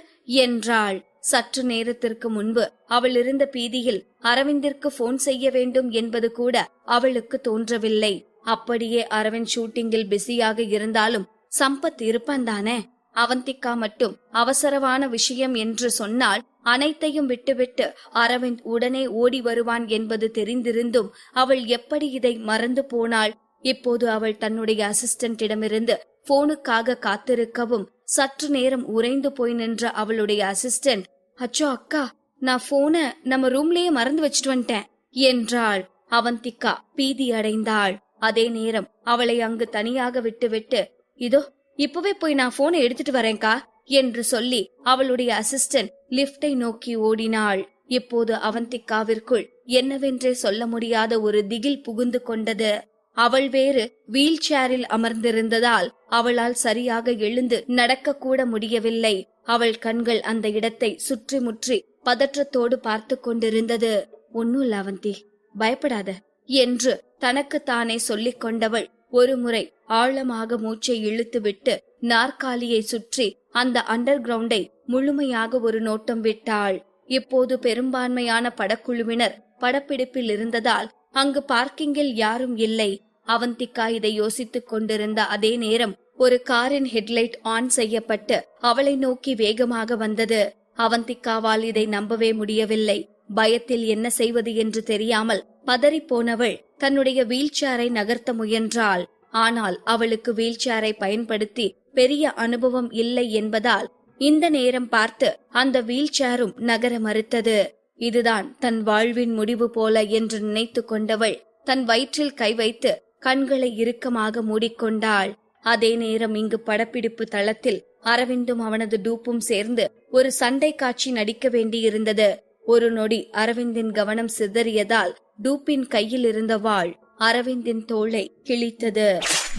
என்றாள். சற்று நேரத்திற்கு முன்பு அவள் இருந்த பீதியில் அரவிந்திற்கு போன் செய்ய வேண்டும் என்பது கூட அவளுக்கு தோன்றவில்லை. அப்படியே அரவிந்த் ஷூட்டிங்கில் பிஸியாக இருந்தாலும் சம்பத் இருப்பான் தானே? அவந்திகா மட்டும் அவசரமான விஷயம் என்று சொன்னால் அனைத்தையும் விட்டுவிட்டு அரவிந்த் உடனே ஓடி வருவான் என்பது தெரிந்திருந்தும் அவள் எப்படி இதை மறந்து போனாள்? இப்போது அவள் தன்னுடைய அசிஸ்டன்டிடமிருந்து போனுக்காக காத்திருக்கவும் சற்று நேரம் உறைந்து போய் நின்ற அவளுடைய அசிஸ்டன்ட், அச்சோ அக்கா, நான் போனை நம்ம ரூம்லயே மறந்து வச்சுட்டு வந்துட்டேன் என்றாள். அவந்திகா பீதி அடைந்தாள். அதே நேரம் அவளை அங்கு தனியாக விட்டுவிட்டு, இதோ இப்பவே போய் நான் போனை எடுத்துட்டு வரேன்கா என்று சொல்லி அவளுடைய அசிஸ்டன்ட் லிப்டை நோக்கி ஓடினாள். இப்போது அவந்திகாவிற்குள் என்னவென்றே சொல்ல முடியாத ஒரு திகில் புகுந்து கொண்டது. அவள் வேறு வீல் சேரில் அமர்ந்திருந்ததால் அவளால் சரியாக எழுந்து நடக்க கூட முடியவில்லை. அவள் கண்கள் அந்த இடத்தை சுற்றி முற்றி பதற்றத்தோடு பார்த்து கொண்டிருந்தது. ஒன்னும் இல்ல அவந்தி, பயப்படாத என்று தனக்குத்தானே சொல்லிக் கொண்டவள் ஒரு முறை ஆழமாக மூச்சை இழுத்துவிட்டு நாற்காலியை சுற்றி அந்த அண்டர் கிரவுண்டை முழுமையாக ஒரு நோட்டம் விட்டாள். இப்போது பெரும்பான்மையான படக்குழுவினர் படப்பிடிப்பில் இருந்ததால் அங்கு பார்க்கிங்கில் யாரும் இல்லை. அவந்திகா இதை யோசித்துக் கொண்டிருந்த அதே நேரம் ஒரு காரின் ஹெட்லைட் ஆன் செய்யப்பட்டு அவளை நோக்கி வேகமாக வந்தது. அவந்திகாவால் இதை நம்பவே முடியவில்லை. பயத்தில் என்ன செய்வது என்று தெரியாமல் பதறிப்போனவள் தன்னுடைய வீல் சேரை நகர்த்த முயன்றாள். ஆனால் அவளுக்கு வீல் சேரை பயன்படுத்தி பெரிய அனுபவம் இல்லை என்பதால் இந்த நேரம் பார்த்து அந்த வீல் சேரும் நகர மறுத்தது. இதுதான் தன் வாழ்வின் முடிவு போல என்று நினைத்து கொண்டவள் தன் வயிற்றில் கை வைத்து கண்களை இறுக்கமாக மூடிக்கொண்டாள். அதே நேரம் இங்கு படப்பிடிப்பு தளத்தில் அரவிந்தும் அவனது டூப்பும் சேர்ந்து ஒரு சண்டை காட்சி நடிக்க வேண்டியிருந்தது. ஒரு நொடி அரவிந்தின் கவனம் சிதறியதால் டூப்பின் கையில் இருந்த வாள் அரவிந்தின் தோளை கிழித்தது.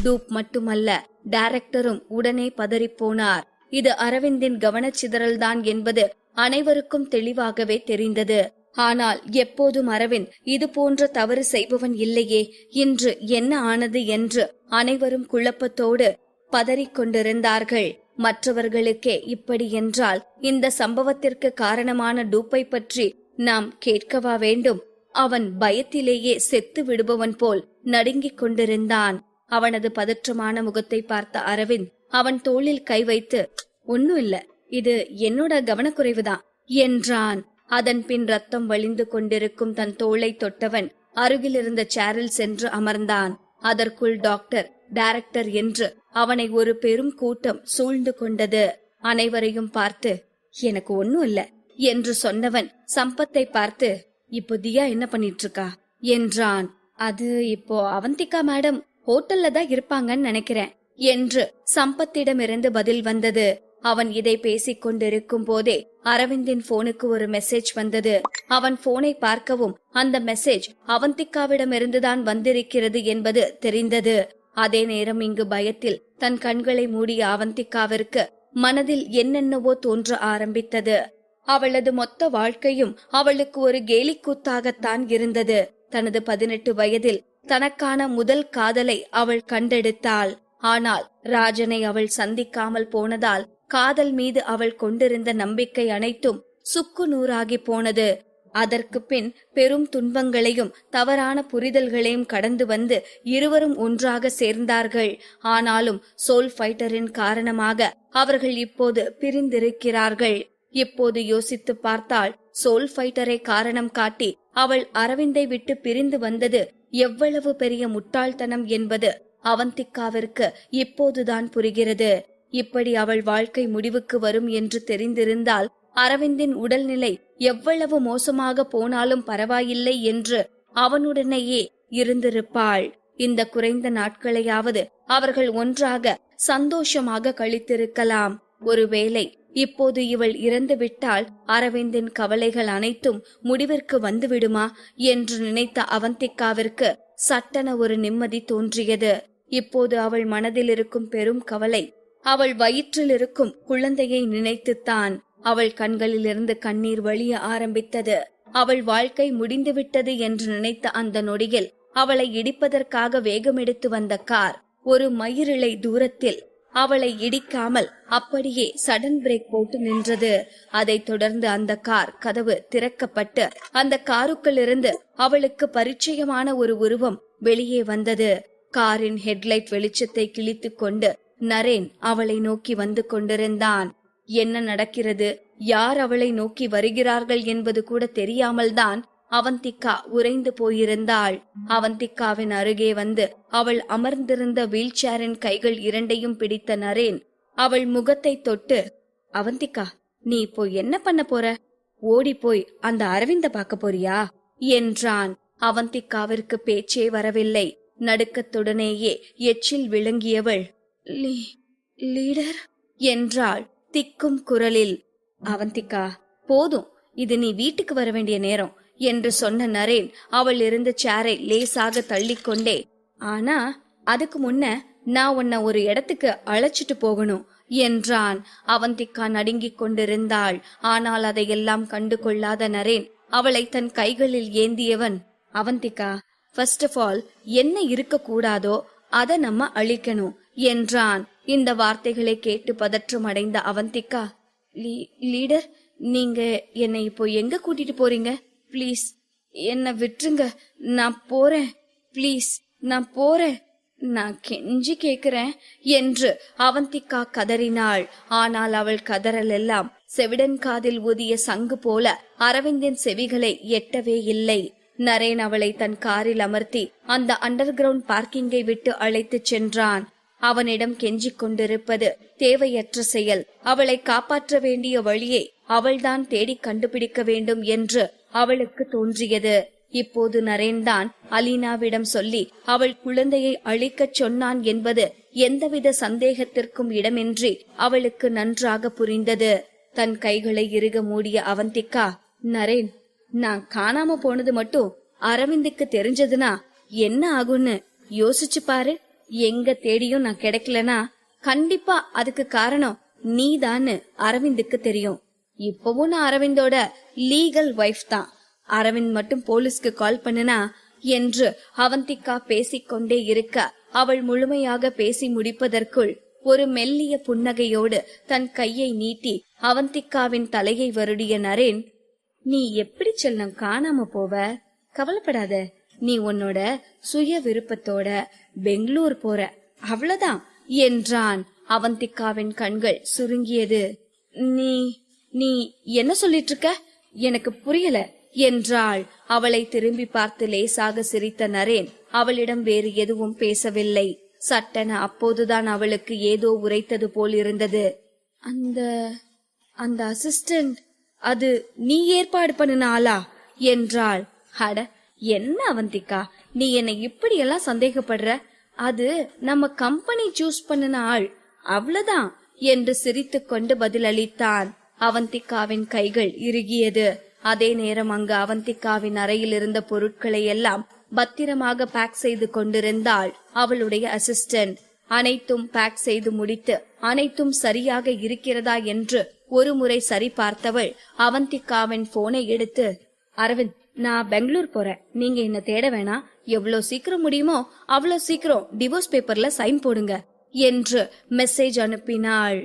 டூப் மட்டுமல்ல, டைரக்டரும் உடனே பதறிப்போனார். இது அரவிந்தின் கவனச்சிதறல்தான் என்பது அனைவருக்கும் தெளிவாகவே தெரிந்தது. ஆனால் எப்போதும் அரவிந்த் இது போன்ற தவறு செய்பவன் இல்லையே, இன்று என்ன ஆனது என்று அனைவரும் குழப்பத்தோடு பதறிக்கொண்டிருந்தார்கள். மற்றவர்களுக்கே இப்படி என்றால் இந்த சம்பவத்திற்கு காரணமான டூப்பை பற்றி நாம் கேட்கவா வேண்டும்? அவன் பயத்திலேயே செத்து விடுபவன் போல் நடுங்கிக் கொண்டிருந்தான். அவனது பதற்றமான முகத்தை பார்த்த அரவிந்த் அவன் தோளில் கை வைத்து, ஒன்னும் இல்ல, இது என்னோட கவனக்குறைவுதான் என்றான். அதன் பின் ரத்தம் வழிந்து கொண்டிருக்கும் தன் தோளை தொட்டவன் அருகில் இருந்த சேரில் சென்று அமர்ந்தான். அதற்குள் டாக்டர், டைரக்டர் என்று அவனை ஒரு பெரும் கூட்டம் சூழ்ந்து கொண்டது. அனைவரையும் பார்த்து, எனக்கு ஒன்னும் இல்ல என்று சொன்னவன் சம்பத்தை பார்த்து, இப்போ தியா என்ன பண்ணிட்டு இருக்கா என்றான். அது இப்போ அவந்திகா மேடம் ஹோட்டல்ல தான் இருப்பாங்கன்னு நினைக்கிறேன் என்று சம்பத்திடமிருந்து பதில் வந்தது. அவன் இதை பேசிக் கொண்டிருக்கும் போதே அரவிந்தின் போனுக்கு ஒரு மெசேஜ் வந்தது. அவன் போனை பார்க்கவும் அந்த மெசேஜ் அவந்திகாவிடமிருந்துதான் வந்திருக்கிறது என்பது தெரிந்தது. அதே நேரம் இங்கு பயத்தில் தன் கண்களை மூடிய அவந்திகாவிற்கு மனதில் என்னென்னவோ தோன்ற ஆரம்பித்தது. அவளது மொத்த வாழ்க்கையும் அவளுக்கு ஒரு கேலிக்கூத்தாகத்தான் இருந்தது. தனது 18 வயதில் தனக்கான முதல் காதலை அவள் கண்டெடுத்தாள். ஆனால் ராஜனை அவள் சந்திக்காமல் போனதால் காதல் மீது அவள் கொண்டிருந்த நம்பிக்கை அனைத்தும் சுக்கு நூறாகி போனது. அதற்கு பின் பெரும் துன்பங்களையும் தவறான புரிதல்களையும் கடந்து வந்து இருவரும் ஒன்றாக சேர்ந்தார்கள். ஆனாலும் சோல் ஃபைட்டரின் காரணமாக அவர்கள் இப்போது பிரிந்திருக்கிறார்கள். இப்போது யோசித்து பார்த்தால் சோல் ஃபைட்டரை காரணம் காட்டி அவள் அரவிந்தை விட்டு பிரிந்து வந்தது எவ்வளவு பெரிய முட்டாள்தனம் என்பது அவந்திகாவிற்கு இப்போதுதான் புரிகிறது. இப்படி அவள் வாழ்க்கை முடிவுக்கு வரும் என்று தெரிந்திருந்தால் அரவிந்தின் உடல்நிலை எவ்வளவு மோசமாக போனாலும் பரவாயில்லை என்று அவனுடனேயே இருந்திருப்பாள். இந்த குறைந்த நாட்களையாவது அவர்கள் ஒன்றாக சந்தோஷமாக கழித்திருக்கலாம். ஒருவேளை இப்போது இவள் இறந்து விட்டால் அரவிந்தின் கவலைகள் அனைத்தும் முடிவிற்கு வந்துவிடுமா என்று நினைத்த அவந்திகாவிற்கு சட்டென ஒரு நிம்மதி தோன்றியது. இப்போது அவள் மனதில் இருக்கும் பெரும் கவலை அவள் வயிற்றில் இருக்கும் குழந்தையை நினைத்துத்தான். அவள் கண்களிலிருந்து கண்ணீர் வழிய ஆரம்பித்தது. அவள் வாழ்க்கை முடிந்துவிட்டது என்று நினைத்த அந்த நொடியில் அவளை இடிப்பதற்காக வேகமெடுத்து வந்த கார் ஒரு மயிரிழை தூரத்தில் அவளை இடிக்காமல் அப்படியே சடன் பிரேக் போட்டு நின்றது. அதைத் தொடர்ந்து அந்த கார் கதவு திறக்கப்பட்டு அந்த காருக்குள் இருந்து அவளுக்கு பரிச்சயமான ஒரு உருவம் வெளியே வந்தது. காரின் ஹெட்லைட் வெளிச்சத்தை கிழித்து கொண்டு நரேன் அவளை நோக்கி வந்து கொண்டிருந்தான். என்ன நடக்கிறது, யார் அவளை நோக்கி வருகிறார்கள் என்பது கூட தெரியாமல் தான் அவந்திகா உறைந்து போயிருந்தாள். அவந்திகாவின் அருகே வந்து அவள் அமர்ந்திருந்த வீல் சேரின் கைகள் இரண்டையும் பிடித்த நரேன் அவள் முகத்தை தொட்டு, அவந்திகா, நீ இப்போ என்ன பண்ண போற? ஓடி போய் அந்த அரவிந்த பார்க்க போறியா என்றான். அவந்திகாவிற்கு பேச்சே வரவில்லை. நடுக்கத்துடனேயே எச்சில் விழுங்கியவள், லீடர் என்றாள் திக்கும் குரலில். அவந்திகா, போதும், இது நீ வீட்டுக்கு வர வேண்டிய நேரம் என்று சொன்ன நரேன் அவள் இருந்த சேரை லேசாக தள்ளிக்கொண்டே, ஆனா அதுக்கு முன்ன நான் உன்னை ஒரு இடத்துக்கு அழைச்சிட்டு போகணும் என்றான். அவந்திகா நடுங்கிக் கொண்டிருந்தாள். ஆனால் அதையெல்லாம் கண்டு கொள்ளாத நரேன் அவளை தன் கைகளில் ஏந்தியவன், அவந்திகா, ஃபர்ஸ்ட் ஆஃப் ஆல் என்ன இருக்க கூடாதோ அதை நம்ம அழிக்கணும் என்றான். இந்த வார்த்தைகளை கேட்டு பதற்றம் அடைந்த அவந்திகா, லீடர், நீங்க என்னை இப்போ எங்க கூட்டிட்டு போறீங்க? ப்ளீஸ் என்ன விட்டுருங்க, நான் போறேன் ப்ளீஸ் நான் போறேன், நான் கெஞ்சி கேக்குறேன் என்று அவந்திகா கதறினாள். ஆனால் அவள் கதறல் எல்லாம் செவிடன் காதில் ஊதிய சங்கு போல அரவிந்தின் செவிகளை எட்டவே இல்லை. நரேன் அவளை தன் காரில் அமர்த்தி அந்த அண்டர் கிரவுண்ட் பார்க்கிங்கை விட்டு அழைத்துச் சென்றான். அவனிடம் கெஞ்சிக் கொண்டிருப்பது தேவையற்ற செயல். அவளை காப்பாற்ற வேண்டிய வழியை அவள்தான் தேடி கண்டுபிடிக்க வேண்டும் என்று அவளுக்கு தோன்றியது. இப்போது நரேன்தான் அலீனாவிடம் சொல்லி அவள் குழந்தையை அழிக்கச் சொன்னான் என்பது எந்தவித சந்தேகத்திற்கும் இடமின்றி அவளுக்கு நன்றாக புரிந்தது. தன் கைகளை இறுக மூடிய அவந்திகா, நரேன், நான் காணாம போனது மட்டும் அரவிந்துக்கு தெரிஞ்சதுன்னா என்ன ஆகும்னு யோசிச்சு பாரு. எங்க தேடியும் நான் கிடைக்கலனா கண்டிப்பா அதுக்கு காரணம் நீதான்னு அரவிந்துக்கு தெரியும். இப்பவும் நான் அரவிந்தோட லீகல் வைஃப் தான். அரவிந்த் மட்டும் போலீஸ்க்கு கால் பண்ணுனா என்று அவந்திகா பேசிக்கொண்டே இருக்க அவள் முழுமையாக பேசி முடிப்பதற்குள் ஒரு மெல்லிய புன்னகையோடு தன் கையை நீட்டி அவந்திகாவின் தலையை வருடிய நரேன், நீ எப்படி செல்லம் காணாம போவ? கவலைப்படாத, நீ உன்னோட சுய விருப்பத்தோட பெங்களூர் போற, அவ்வளவுதான் என்றான். அவந்திகாவின் கண்கள் சுருங்கியது. நீ நீ என்ன சொல்லிட்டு இருக்க? எனக்கு புரியல என்றாள். அவளை திரும்பி பார்த்து லேசாக சிரித்த நரேன் அவளிடம் வேறு எதுவும் பேசவில்லை. சட்டென அப்போதுதான் அவளுக்கு ஏதோ உரைத்தது போல் இருந்தது. அந்த அந்த அசிஸ்டன்ட் அது நீ ஏற்பாடு பண்ணினாளா என்றாள். அட என்ன அவந்திகா, நீ என்னை இப்படி எல்லாம் சந்தேகப்படுற? அது நம்ம கம்பெனி சூஸ் பண்ணின ஆள், அவ்வளவுதான் என்று சிரித்துக் கொண்டு பதிலளித்தான். அவந்திகாவின் கைகள் இறுகியது. அதே நேரம் அங்கு அவந்திகாவின் அறையில் இருந்த பொருட்களை எல்லாம் பத்திரமாக பேக் செய்து கொண்டிருந்தாள் அவளுடைய அசிஸ்டன்ட். அனைத்தும் பேக் செய்து முடித்து அனைத்தும் சரியாக இருக்கிறதா என்று ஒரு முறை சரி பார்த்தவள் அவந்திகாவின் போனை எடுத்து, அரவிந்த், நான் பெங்களூர் போறேன், நீங்க என்ன தேட வேணாம், எவ்வளவு சீக்கிரம் முடியுமோ அவ்வளவு சீக்கிரம் டிவோர்ஸ் பேப்பர்ல சைன் போடுங்க என்று மெசேஜ் அனுப்பினாள்.